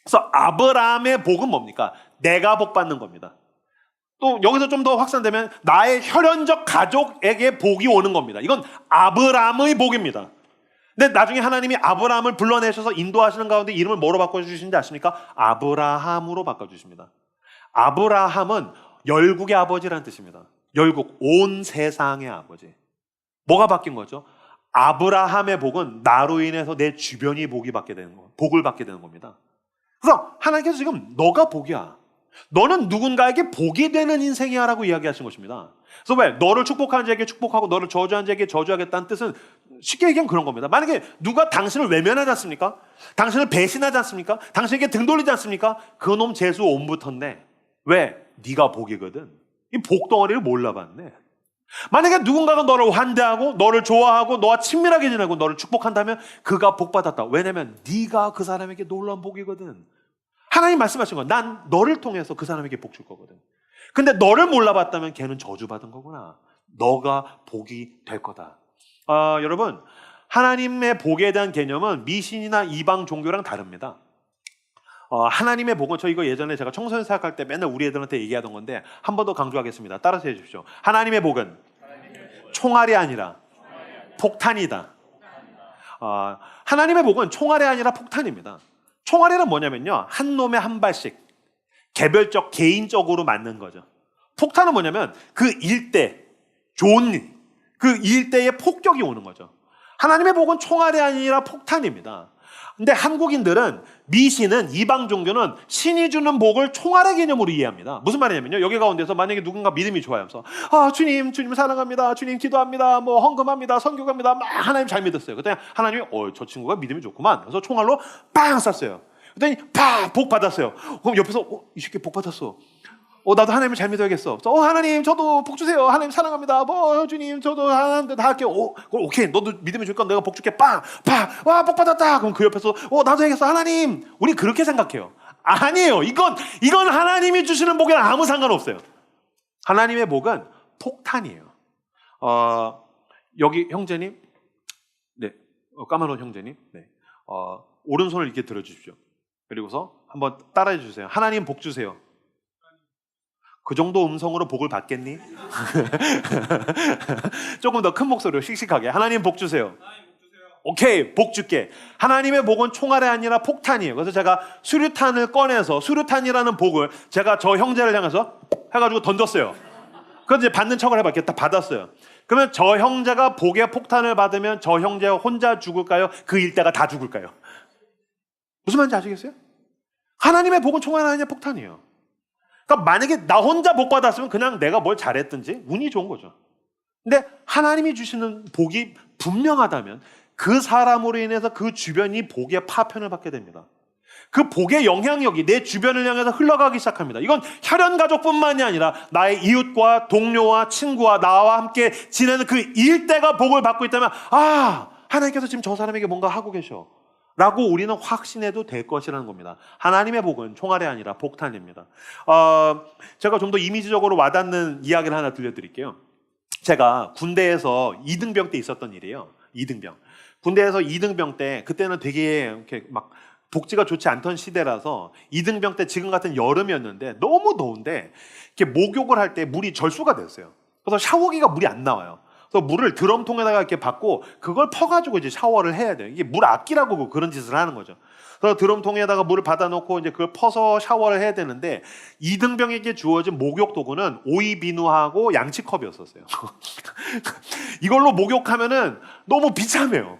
그래서 아브람의 복은 뭡니까? 내가 복 받는 겁니다. 또 여기서 좀 더 확산되면 나의 혈연적 가족에게 복이 오는 겁니다. 이건 아브람의 복입니다. 근데 나중에 하나님이 아브람을 불러내셔서 인도하시는 가운데 이름을 뭐로 바꿔주시는지 아십니까? 아브라함으로 바꿔주십니다. 아브라함은 열국의 아버지라는 뜻입니다. 열국, 온 세상의 아버지. 뭐가 바뀐 거죠? 아브라함의 복은 나로 인해서 내 주변이 복을 받게 되는 겁니다. 그래서 하나님께서 지금 너가 복이야. 너는 누군가에게 복이 되는 인생이야 라고 이야기하신 것입니다. 그래서 왜? 너를 축복하는 자에게 축복하고 너를 저주하는 자에게 저주하겠다는 뜻은 쉽게 얘기하면 그런 겁니다. 만약에 누가 당신을 외면하지 않습니까? 당신을 배신하지 않습니까? 당신에게 등 돌리지 않습니까? 그놈 재수 옴부터인데 왜? 네가 복이거든. 이 복덩어리를 몰라봤네. 만약에 누군가가 너를 환대하고 너를 좋아하고 너와 친밀하게 지내고 너를 축복한다면 그가 복받았다. 왜냐면 네가 그 사람에게 놀라운 복이거든. 하나님 말씀하신 건 난 너를 통해서 그 사람에게 복 줄 거거든. 근데 너를 몰라봤다면 걔는 저주받은 거구나. 너가 복이 될 거다. 여러분, 하나님의 복에 대한 개념은 미신이나 이방 종교랑 다릅니다. 하나님의 복은, 저 이거 예전에 제가 청소년 사역할 때 맨날 우리 애들한테 얘기하던 건데 한 번 더 강조하겠습니다. 따라서 해주십시오. 하나님의 복은 총알이 아니라 폭탄이다. 하나님의 복은 총알이 아니라 폭탄입니다. 총알이란 뭐냐면요, 한 놈에 한 발씩 개별적, 개인적으로 맞는 거죠. 폭탄은 뭐냐면 그 일대, 좋은 일, 그 일대에 폭격이 오는 거죠. 하나님의 복은 총알이 아니라 폭탄입니다. 근데 한국인들은 미신은, 이방 종교는 신이 주는 복을 총알의 개념으로 이해합니다. 무슨 말이냐면요, 여기 가운데서 만약에 누군가 믿음이 좋아요. 그래서 주님 사랑합니다, 주님 기도합니다, 뭐 헌금합니다, 선교합니다, 막 하나님 잘 믿었어요. 그때 하나님이 저 친구가 믿음이 좋구만. 그래서 총알로 빵 쐈어요. 그랬더니 복 받았어요. 그럼 옆에서 이 새끼 복 받았어. 나도 하나님을 잘 믿어야겠어. 하나님 저도 복 주세요. 하나님 사랑합니다. 주님 저도 하나님 다 할게요. 오케이 너도 믿으면 줄 건 내가 복 줄게. 와 복 받았다. 그럼 그 옆에서 나도 해야겠어. 하나님. 우리 그렇게 생각해요. 아니에요. 이건 하나님이 주시는 복에는 아무 상관없어요. 하나님의 복은 폭탄이에요. 여기 형제님, 네, 까만옷 형제님, 네, 오른손을 이렇게 들어주십시오. 그리고서 한번 따라해 주세요. 하나님 복 주세요. 그 정도 음성으로 복을 받겠니? 조금 더 큰 목소리로 씩씩하게. 하나님 복 주세요. 오케이, 복 줄게. 하나님의 복은 총알이 아니라 폭탄이에요. 그래서 제가 수류탄을 꺼내서 수류탄이라는 복을 제가 저 형제를 향해서 해가지고 던졌어요. 그래서 이제 받는 척을 해봤겠다. 딱 받았어요. 그러면 저 형제가 복의 폭탄을 받으면 저 형제가 혼자 죽을까요? 그 일대가 다 죽을까요? 무슨 말인지 아시겠어요? 하나님의 복은 총알이 아니라 폭탄이에요. 그러니까 만약에 나 혼자 복 받았으면 그냥 내가 뭘 잘했든지 운이 좋은 거죠. 근데 하나님이 주시는 복이 분명하다면 그 사람으로 인해서 그 주변이 복의 파편을 받게 됩니다. 그 복의 영향력이 내 주변을 향해서 흘러가기 시작합니다. 이건 혈연 가족뿐만이 아니라 나의 이웃과 동료와 친구와 나와 함께 지내는 그 일대가 복을 받고 있다면 하나님께서 지금 저 사람에게 뭔가 하고 계셔 라고 우리는 확신해도 될 것이라는 겁니다. 하나님의 복은 총알이 아니라 폭탄입니다. 제가 좀 더 이미지적으로 와닿는 이야기를 하나 들려드릴게요. 제가 군대에서 2등병 때 있었던 일이에요. 2등병. 군대에서 2등병 때 그때는 되게 이렇게 막 복지가 좋지 않던 시대라서 2등병 때 지금 같은 여름이었는데 너무 더운데 이렇게 목욕을 할 때 물이 절수가 됐어요. 그래서 샤워기가 물이 안 나와요. 그래서 물을 드럼통에다가 이렇게 받고 그걸 퍼가지고 이제 샤워를 해야 돼요. 이게 물 아끼라고 그런 짓을 하는 거죠. 그래서 드럼통에다가 물을 받아놓고 이제 그걸 퍼서 샤워를 해야 되는데 2등병에게 주어진 목욕 도구는 오이 비누하고 양치컵이었었어요. 이걸로 목욕하면은 너무 비참해요.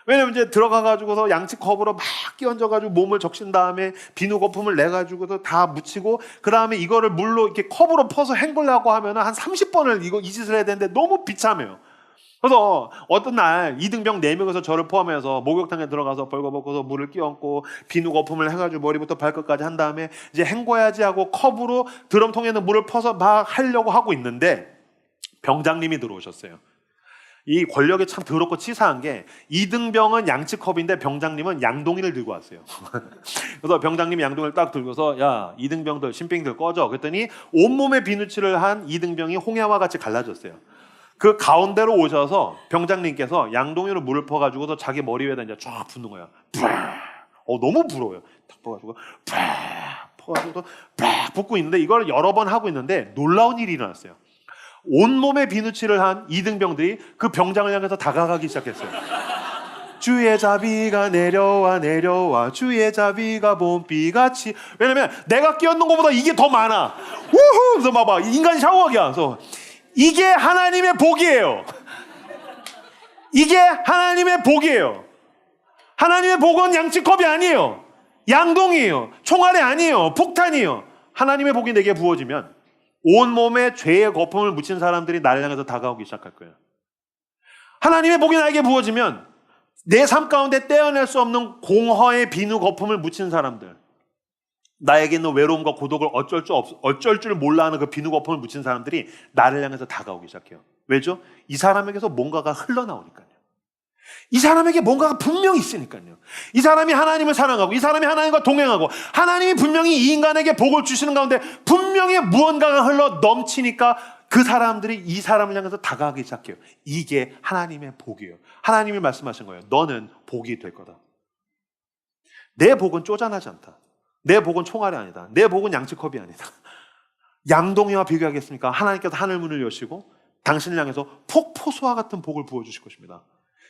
왜냐면 이제 들어가가지고서 양치컵으로 막 끼얹어가지고 몸을 적신 다음에 비누 거품을 내가지고서 다 묻히고 그 다음에 이거를 물로 이렇게 컵으로 퍼서 헹구려고 하면은 한 30번을 이 짓을 해야 되는데 너무 비참해요. 그래서 어떤 날 2등병 4명에서 저를 포함해서 목욕탕에 들어가서 벌거벗고서 물을 끼얹고 비누 거품을 해가지고 머리부터 발끝까지 한 다음에 이제 헹궈야지 하고 컵으로 드럼통에는 물을 퍼서 막 하려고 하고 있는데 병장님이 들어오셨어요. 이 권력이 참 더럽고 치사한 게 2등병은 양치컵인데 병장님은 양동이를 들고 왔어요. 그래서 병장님이 양동이를 딱 들고서 야 2등병들 신병들 꺼져. 그랬더니 온몸에 비누칠을 한 2등병이 홍해와 같이 갈라졌어요. 그 가운데로 오셔서 병장님께서 양동이로 물을 퍼가지고서 자기 머리 위에다 이제 쫙 붓는 거예요. 너무 부러워요. 딱 퍼가지고 퍼가지고 붓고 있는데 이걸 여러 번 하고 있는데 놀라운 일이 일어났어요. 온몸에 비누칠을 한 2등병들이 그 병장을 향해서 다가가기 시작했어요. 주의 자비가 내려와 주의 자비가 봄비같이. 왜냐면 내가 끼얹는 것보다 이게 더 많아. 우후! 그래서 봐봐 인간이 샤워하기야. 그래서 이게 하나님의 복이에요. 이게 하나님의 복이에요. 하나님의 복은 양치컵이 아니에요. 양동이에요. 총알이 아니에요. 폭탄이에요. 하나님의 복이 내게 부어지면 온몸에 죄의 거품을 묻힌 사람들이 나를 향해서 다가오기 시작할 거예요. 하나님의 복이 나에게 부어지면 내 삶 가운데 떼어낼 수 없는 공허의 비누 거품을 묻힌 사람들, 나에게 있는 외로움과 고독을 어쩔 줄 몰라 하는 그 비누 거품을 묻힌 사람들이 나를 향해서 다가오기 시작해요. 왜죠? 이 사람에게서 뭔가가 흘러나오니까요. 이 사람에게 뭔가가 분명히 있으니까요. 이 사람이 하나님을 사랑하고 이 사람이 하나님과 동행하고 하나님이 분명히 이 인간에게 복을 주시는 가운데 분명히 무언가가 흘러 넘치니까 그 사람들이 이 사람을 향해서 다가가기 시작해요. 이게 하나님의 복이에요. 하나님이 말씀하신 거예요. 너는 복이 될 거다. 내 복은 쪼잔하지 않다. 내 복은 총알이 아니다. 내 복은 양치컵이 아니다. 양동이와 비교하겠습니까? 하나님께서 하늘문을 여시고 당신을 향해서 폭포수와 같은 복을 부어주실 것입니다.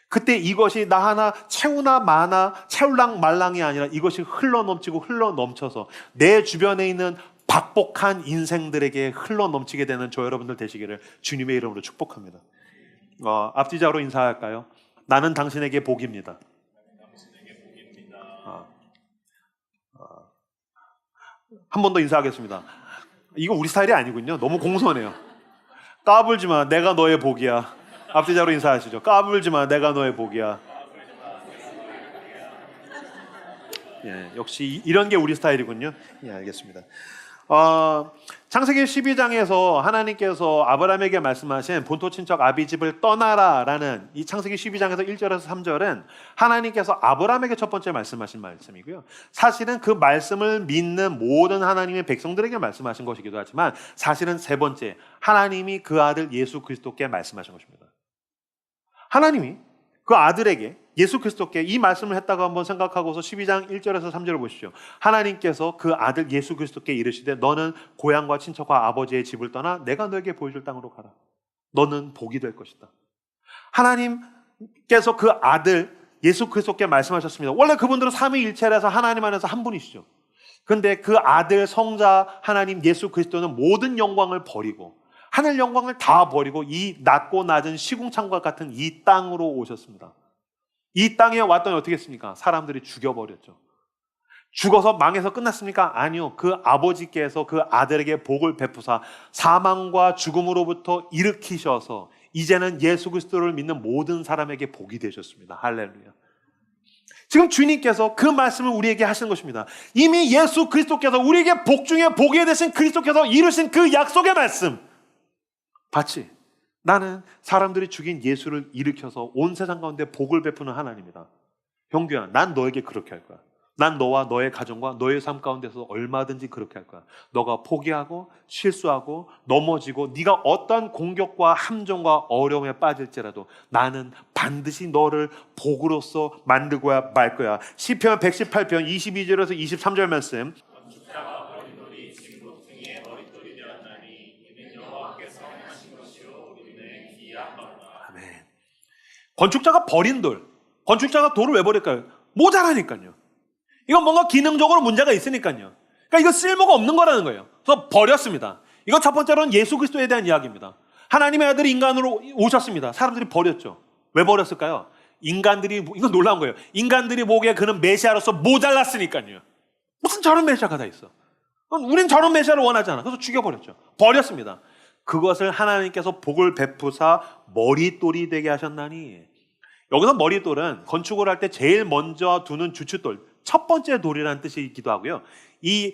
그때 이것이 나 하나 채우나 마나 채울랑 말랑이 아니라 이것이 흘러넘치고 흘러넘쳐서 내 주변에 있는 박복한 인생들에게 흘러넘치게 되는 저 여러분들 되시기를 주님의 이름으로 축복합니다. 앞뒤자로 인사할까요? 나는 당신에게 복입니다. 한 번 더 인사하겠습니다. 이거 우리 스타일이 아니군요. 너무 공손해요. 까불지 마. 내가 너의 복이야. 앞뒤자로 인사하시죠. 까불지 마. 내가 너의 복이야. 예, 역시 이런 게 우리 스타일이군요. 예, 알겠습니다. 창세기 12장에서 하나님께서 아브라함에게 말씀하신 본토 친척 아비집을 떠나라라는 이 창세기 12장에서 1절에서 3절은 하나님께서 아브라함에게 첫 번째 말씀하신 말씀이고요. 사실은 그 말씀을 믿는 모든 하나님의 백성들에게 말씀하신 것이기도 하지만 사실은 세 번째, 하나님이 그 아들 예수 그리스도께 말씀하신 것입니다. 하나님이 그 아들에게 예수 그리스도께 이 말씀을 했다고 한번 생각하고서 12장 1절에서 3절을 보십시오. 하나님께서 그 아들 예수 그리스도께 이르시되 너는 고향과 친척과 아버지의 집을 떠나 내가 너에게 보여줄 땅으로 가라. 너는 복이 될 것이다. 하나님께서 그 아들 예수 그리스도께 말씀하셨습니다. 원래 그분들은 삼위일체라서 하나님 안에서 한 분이시죠. 그런데 그 아들 성자 하나님 예수 그리스도는 모든 영광을 버리고 하늘 영광을 다 버리고 이 낮고 낮은 시궁창과 같은 이 땅으로 오셨습니다. 이 땅에 왔더니 어떻게 했습니까? 사람들이 죽여버렸죠. 죽어서 망해서 끝났습니까? 아니요. 그 아버지께서 그 아들에게 복을 베푸사 사망과 죽음으로부터 일으키셔서 이제는 예수 그리스도를 믿는 모든 사람에게 복이 되셨습니다. 할렐루야. 지금 주님께서 그 말씀을 우리에게 하시는 것입니다. 이미 예수 그리스도께서 우리에게 복 중에 복이 되신 그리스도께서 이루신 그 약속의 말씀 봤지? 나는 사람들이 죽인 예수를 일으켜서 온 세상 가운데 복을 베푸는 하나님이다. 형규야, 난 너에게 그렇게 할 거야. 난 너와 너의 가정과 너의 삶 가운데서 얼마든지 그렇게 할 거야. 너가 포기하고 실수하고 넘어지고 네가 어떤 공격과 함정과 어려움에 빠질지라도 나는 반드시 너를 복으로서 만들고야 말 거야. 시편 118편 22절에서 23절 말씀. 건축자가 버린 돌이 진국 등에 머릿돌이 되었나니 이는 여호와께서 하신 것이요 우리는 기이한 바로다. 아멘. 건축자가 버린 돌. 건축자가 돌을 왜 버릴까요? 모자라니까요. 이건 뭔가 기능적으로 문제가 있으니까요. 그러니까 이거 쓸모가 없는 거라는 거예요. 그래서 버렸습니다. 이건 첫 번째로는 예수 그리스도에 대한 이야기입니다. 하나님의 아들이 인간으로 오셨습니다. 사람들이 버렸죠. 왜 버렸을까요? 인간들이, 이건 놀라운 거예요. 인간들이 보기에 그는 메시아로서 모자랐으니까요. 무슨 저런 메시아가 다 있어. 우린 저런 메시아를 원하지 않아. 그래서 죽여버렸죠. 버렸습니다. 그것을 하나님께서 복을 베푸사 머릿돌이 되게 하셨나니. 여기서 머릿돌은 건축을 할 때 제일 먼저 두는 주춧돌, 첫 번째 돌이라는 뜻이기도 하고요. 이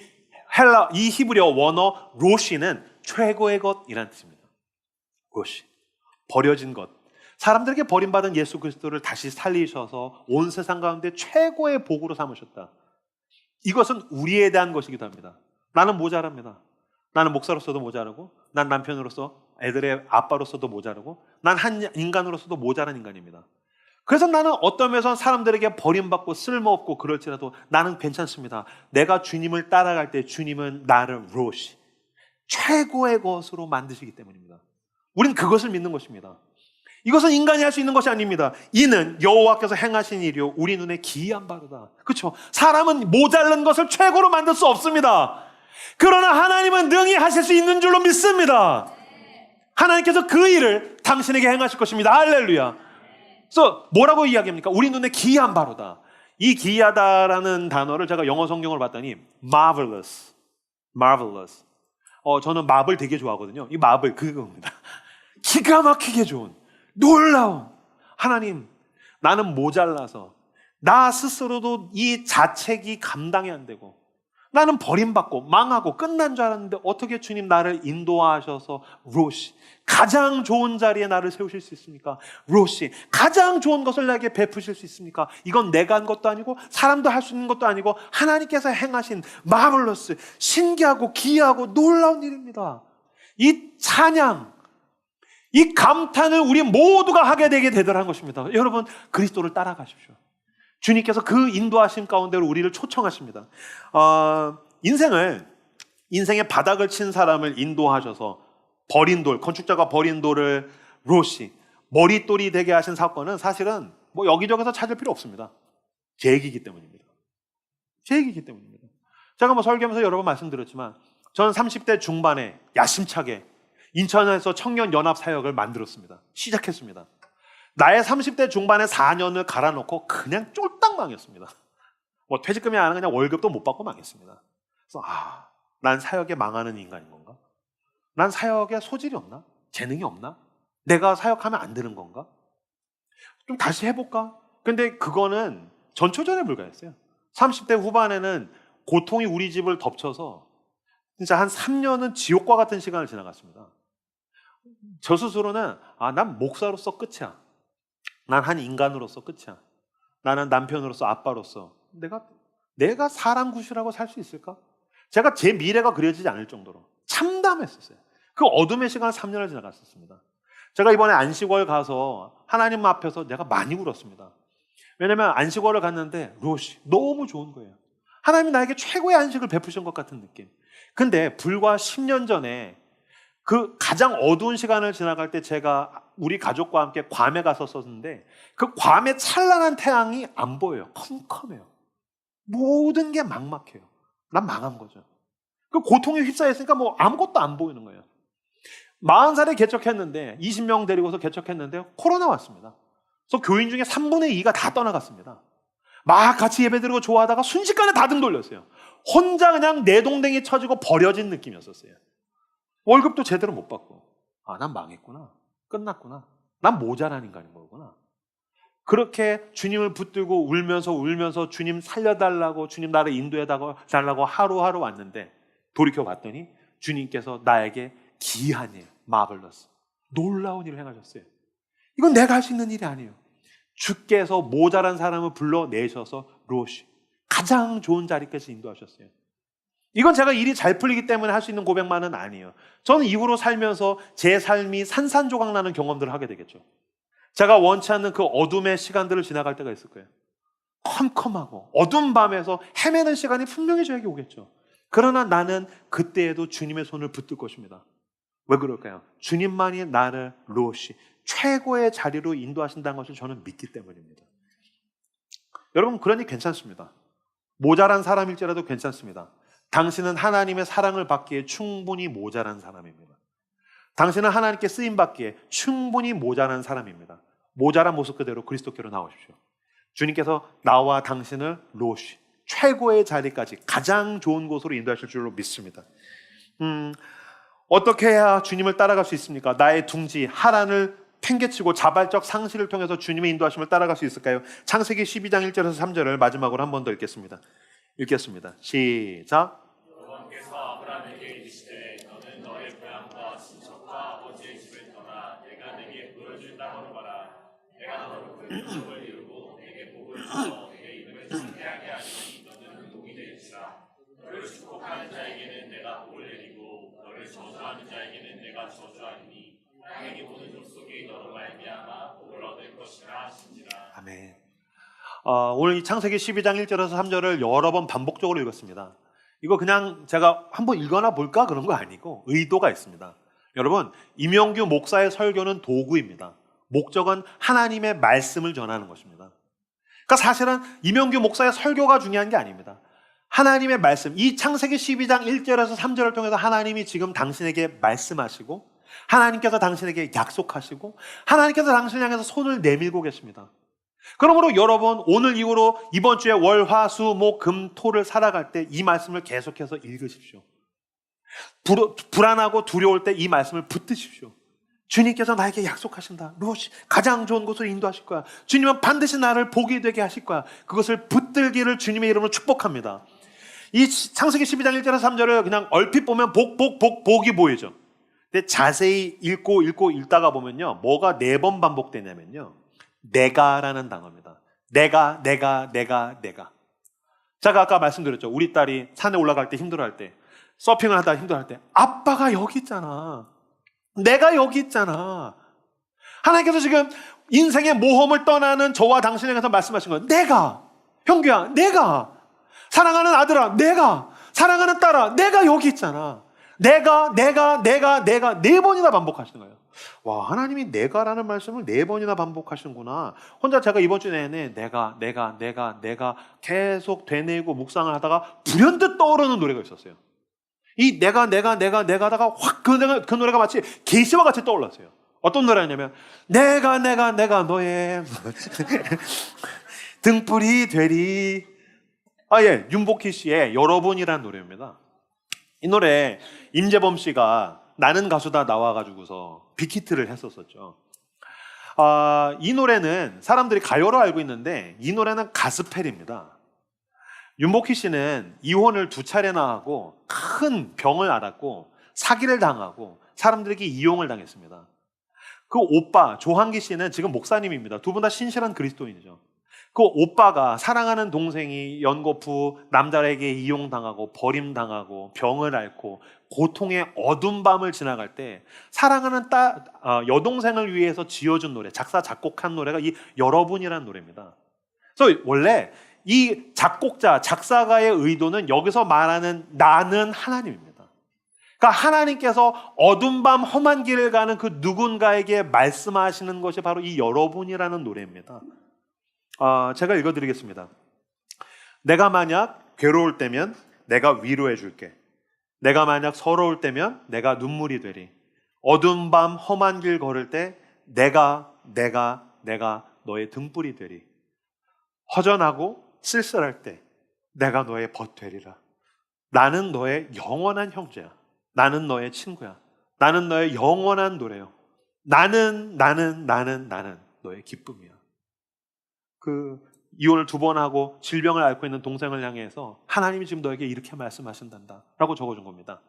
히브리어 원어 로시는 최고의 것이라는 뜻입니다. 로시, 버려진 것. 사람들에게 버림받은 예수 그리스도를 다시 살리셔서 온 세상 가운데 최고의 복으로 삼으셨다. 이것은 우리에 대한 것이기도 합니다. 나는 모자랍니다. 나는 목사로서도 모자라고, 난 남편으로서 애들의 아빠로서도 모자라고, 난 한 인간으로서도 모자란 인간입니다. 그래서 나는 어떤 면에서 사람들에게 버림받고 쓸모없고 그럴지라도 나는 괜찮습니다. 내가 주님을 따라갈 때 주님은 나를 로시, 최고의 것으로 만드시기 때문입니다. 우린 그것을 믿는 것입니다. 이것은 인간이 할 수 있는 것이 아닙니다. 이는 여호와께서 행하신 일이요 우리 눈에 기이한 바로다. 그렇죠? 사람은 모자른 것을 최고로 만들 수 없습니다. 그러나 하나님은 능히 하실 수 있는 줄로 믿습니다. 하나님께서 그 일을 당신에게 행하실 것입니다. 할렐루야. 그래서 뭐라고 이야기합니까? 우리 눈에 기이한 바로다. 이 기이하다라는 단어를 제가 영어 성경을 봤더니 marvelous, marvelous. 저는 마블 되게 좋아하거든요. 이 마블 그겁니다. 기가 막히게 좋은, 놀라운. 하나님, 나는 모자라서 나 스스로도 이 자책이 감당이 안 되고 나는 버림받고 망하고 끝난 줄 알았는데 어떻게 주님 나를 인도하셔서 로시, 가장 좋은 자리에 나를 세우실 수 있습니까? 로시, 가장 좋은 것을 나에게 베푸실 수 있습니까? 이건 내가 한 것도 아니고 사람도 할 수 있는 것도 아니고 하나님께서 행하신 마블러스, 신기하고 기이하고 놀라운 일입니다. 이 찬양, 이 감탄을 우리 모두가 하게 되게 되더라는 것입니다. 여러분, 그리스도를 따라가십시오. 주님께서 그 인도하심 가운데로 우리를 초청하십니다. 인생의 바닥을 친 사람을 인도하셔서 버린 돌, 건축자가 버린 돌을 로시, 머릿돌이 되게 하신 사건은 사실은 뭐 여기저기서 찾을 필요 없습니다. 제 얘기이기 때문입니다. 제 얘기이기 때문입니다. 제가 뭐 설교하면서 여러 번 말씀드렸지만 저는 30대 중반에 야심차게 인천에서 청년 연합 사역을 만들었습니다. 시작했습니다. 나의 30대 중반에 4년을 갈아놓고 그냥 쫄딱 망했습니다. 뭐 퇴직금이 안 하는 그냥 월급도 못 받고 망했습니다. 그래서 난 사역에 망하는 인간인 건가? 난 사역에 소질이 없나? 재능이 없나? 내가 사역하면 안 되는 건가? 좀 다시 해볼까? 근데 그거는 전초전에 불과했어요. 30대 후반에는 고통이 우리 집을 덮쳐서 진짜 한 3년은 지옥과 같은 시간을 지나갔습니다. 저 스스로는 난 목사로서 끝이야. 난 한 인간으로서 끝이야. 나는 남편으로서 아빠로서 내가 사람 구실하고 살 수 있을까? 제가 제 미래가 그려지지 않을 정도로 참담했었어요. 그 어둠의 시간 3년을 지나갔었습니다. 제가 이번에 안식월 가서 하나님 앞에서 내가 많이 울었습니다. 왜냐면 안식월을 갔는데 롯이 너무 좋은 거예요. 하나님이 나에게 최고의 안식을 베푸신 것 같은 느낌. 근데 불과 10년 전에 그 가장 어두운 시간을 지나갈 때 제가 우리 가족과 함께 괌에 갔었는데 그 괌의 찬란한 태양이 안 보여요. 컴컴해요. 모든 게 막막해요. 난 망한 거죠. 그 고통에 휩싸였으니까 뭐 아무것도 안 보이는 거예요. 40살에 개척했는데 20명 데리고서 개척했는데 코로나 왔습니다. 그래서 교인 중에 3분의 2가 다 떠나갔습니다. 막 같이 예배드리고 좋아하다가 순식간에 다 등 돌렸어요. 혼자 그냥 내동댕이 쳐지고 버려진 느낌이었었어요. 월급도 제대로 못 받고 난 망했구나. 끝났구나. 난 모자란 인간인 거구나. 그렇게 주님을 붙들고 울면서 주님 살려달라고, 주님 나를 인도해달라고 하루하루 왔는데 돌이켜 봤더니 주님께서 나에게 기이한 일, 마블러스, 놀라운 일을 행하셨어요. 이건 내가 할 수 있는 일이 아니에요. 주께서 모자란 사람을 불러내셔서 롯이 가장 좋은 자리까지 인도하셨어요. 이건 제가 일이 잘 풀리기 때문에 할 수 있는 고백만은 아니에요. 저는 이후로 살면서 제 삶이 산산조각 나는 경험들을 하게 되겠죠. 제가 원치 않는 그 어둠의 시간들을 지나갈 때가 있을 거예요. 컴컴하고 어두운 밤에서 헤매는 시간이 분명히 저에게 오겠죠. 그러나 나는 그때에도 주님의 손을 붙들 것입니다. 왜 그럴까요? 주님만이 나를 롯이 최고의 자리로 인도하신다는 것을 저는 믿기 때문입니다. 여러분, 그러니 괜찮습니다. 모자란 사람일지라도 괜찮습니다. 당신은 하나님의 사랑을 받기에 충분히 모자란 사람입니다. 당신은 하나님께 쓰임받기에 충분히 모자란 사람입니다. 모자란 모습 그대로 그리스도께로 나오십시오. 주님께서 나와 당신을 롯이 최고의 자리까지 가장 좋은 곳으로 인도하실 줄로 믿습니다. 어떻게 해야 주님을 따라갈 수 있습니까? 나의 둥지 하란을 팽개치고 자발적 상실을 통해서 주님의 인도하심을 따라갈 수 있을까요? 창세기 12장 1절에서 3절을 마지막으로 한 번 더 읽겠습니다. 시작. 여호와께서 아브라함에게 이르시되 너는 너의 고향과 친척과 아버지의 집을 떠나 내가 내게 보여줄 땅으로 가라. 내가 너로 큰 민족을 이루고 내게 복을 주어 내 이름을 창대하게 하시니 너는 복이 될지라. 너를 축복하는 자에게는 내가 복을 내리고 너를 저주하는 자에게는 내가 저주하리니 땅의 모든 족속이 너로 말미암아 복을 얻을 것이라 하시니라. 아멘. 오늘 이 창세기 12장 1절에서 3절을 여러 번 반복적으로 읽었습니다. 이거 그냥 제가 한번 읽어나 볼까 그런 거 아니고 의도가 있습니다. 여러분, 임영규 목사의 설교는 도구입니다. 목적은 하나님의 말씀을 전하는 것입니다. 그러니까 사실은 임영규 목사의 설교가 중요한 게 아닙니다. 하나님의 말씀, 이 창세기 12장 1절에서 3절을 통해서 하나님이 지금 당신에게 말씀하시고 하나님께서 당신에게 약속하시고 하나님께서 당신을 향해서 손을 내밀고 계십니다. 그러므로 여러분, 오늘 이후로 이번 주에 월, 화, 수, 목, 금, 토를 살아갈 때 이 말씀을 계속해서 읽으십시오. 불안하고 두려울 때 이 말씀을 붙드십시오. 주님께서 나에게 약속하신다. 롯이 가장 좋은 곳으로 인도하실 거야. 주님은 반드시 나를 복이 되게 하실 거야. 그것을 붙들기를 주님의 이름으로 축복합니다. 이 창세기 12장 1절에서 3절을 그냥 얼핏 보면 복이 보이죠. 근데 자세히 읽다가 보면요, 뭐가 4번 반복되냐면요, 내가라는 단어입니다. 내가. 제가 아까 말씀드렸죠. 우리 딸이 산에 올라갈 때 힘들어할 때, 서핑을 하다 힘들어할 때, 아빠가 여기 있잖아. 내가 여기 있잖아. 하나님께서 지금 인생의 모험을 떠나는 저와 당신에 대해서 말씀하신 거예요. 내가. 형규야, 내가. 사랑하는 아들아, 내가. 사랑하는 딸아, 내가 여기 있잖아. 내가 4번이나 반복하시는 거예요. 와, 하나님이 내가라는 말씀을 4번이나 반복하시는구나. 혼자 제가 이번 주 내내 내가 계속 되뇌고 묵상을 하다가 불현듯 떠오르는 노래가 있었어요. 이 내가 하다가 확 그 노래가 마치 계시와 같이 떠올랐어요. 어떤 노래냐면 내가 너의 등불이 되리. 윤복희 씨의 여러분이라는 노래입니다. 이 노래 임재범 씨가 나는 가수다 나와가지고서 빅히트를 했었었죠. 이 노래는 사람들이 가요로 알고 있는데 이 노래는 가스펠입니다. 윤복희 씨는 이혼을 2차례나 하고 큰 병을 앓았고 사기를 당하고 사람들에게 이용을 당했습니다. 그 오빠 조한기 씨는 지금 목사님입니다. 두 분 다 신실한 그리스도인이죠. 그 오빠가 사랑하는 동생이 연거푸 남자에게 이용당하고 버림당하고 병을 앓고 고통의 어두운 밤을 지나갈 때 사랑하는 여동생을 위해서 지어준 노래, 작사 작곡한 노래가 이 여러분이라는 노래입니다. 그래서 원래 이 작곡자, 작사가의 의도는 여기서 말하는 나는 하나님입니다. 그러니까 하나님께서 어두운 밤 험한 길을 가는 그 누군가에게 말씀하시는 것이 바로 이 여러분이라는 노래입니다. 제가 읽어드리겠습니다. 내가 만약 괴로울 때면 내가 위로해 줄게. 내가 만약 서러울 때면 내가 눈물이 되리. 어두운 밤 험한 길 걸을 때 내가 너의 등불이 되리. 허전하고 쓸쓸할 때 내가 너의 벗 되리라. 나는 너의 영원한 형제야. 나는 너의 친구야. 나는 너의 영원한 노래요. 나는 너의 기쁨이야. 그 이혼을 2번 하고 질병을 앓고 있는 동생을 향해서 하나님이 지금 너에게 이렇게 말씀하신단다 라고 적어준 겁니다.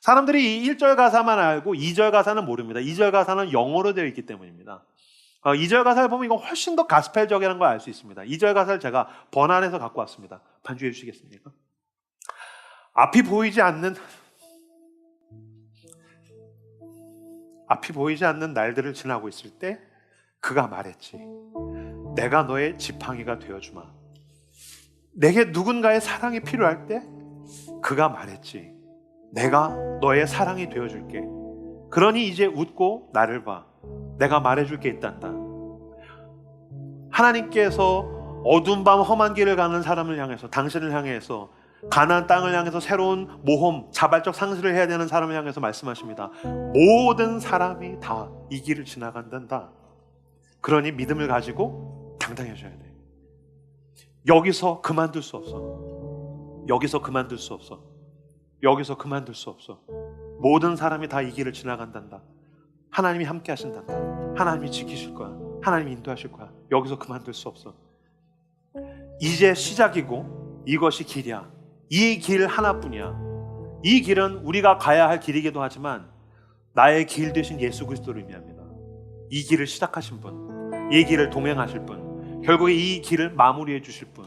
사람들이 이 1절 가사만 알고 2절 가사는 모릅니다. 2절 가사는 영어로 되어 있기 때문입니다. 2절 가사를 보면 이건 훨씬 더 가스펠적이라는 걸 알 수 있습니다. 2절 가사를 제가 번안해서 갖고 왔습니다. 반주해 주시겠습니까? 앞이 보이지 않는 날들을 지나고 있을 때 그가 말했지. 내가 너의 지팡이가 되어주마. 내게 누군가의 사랑이 필요할 때 그가 말했지. 내가 너의 사랑이 되어줄게. 그러니 이제 웃고 나를 봐. 내가 말해줄 게 있단다. 하나님께서 어두운 밤 험한 길을 가는 사람을 향해서, 당신을 향해서, 가나안 땅을 향해서 새로운 모험, 자발적 상실을 해야 되는 사람을 향해서 말씀하십니다. 모든 사람이 다 이 길을 지나간단다. 그러니 믿음을 가지고 당당해져야 돼. 여기서 그만둘 수 없어. 여기서 그만둘 수 없어. 여기서 그만둘 수 없어. 모든 사람이 다 이 길을 지나간단다. 하나님이 함께 하신단다. 하나님이 지키실 거야. 하나님이 인도하실 거야. 여기서 그만둘 수 없어. 이제 시작이고 이것이 길이야. 이 길 하나뿐이야. 이 길은 우리가 가야 할 길이기도 하지만 나의 길 되신 예수 그리스도를 의미합니다. 이 길을 시작하신 분, 이 길을 동행하실 분, 결국에 이 길을 마무리해 주실 분.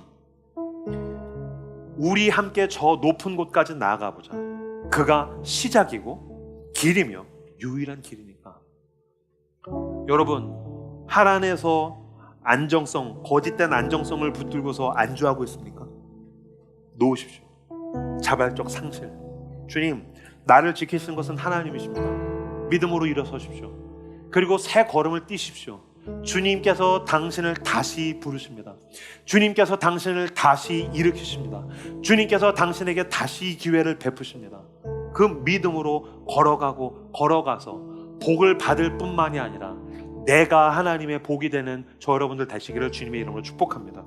우리 함께 저 높은 곳까지 나아가 보자. 그가 시작이고 길이며 유일한 길이니까. 여러분, 하란에서 안정성, 거짓된 안정성을 붙들고서 안주하고 있습니까? 놓으십시오. 자발적 상실. 주님, 나를 지키시는 것은 하나님이십니다. 믿음으로 일어서십시오. 그리고 새 걸음을 뛰십시오. 주님께서 당신을 다시 부르십니다. 주님께서 당신을 다시 일으키십니다. 주님께서 당신에게 다시 기회를 베푸십니다. 그 믿음으로 걸어가서 복을 받을 뿐만이 아니라 내가 하나님의 복이 되는 저 여러분들 되시기를 주님의 이름으로 축복합니다.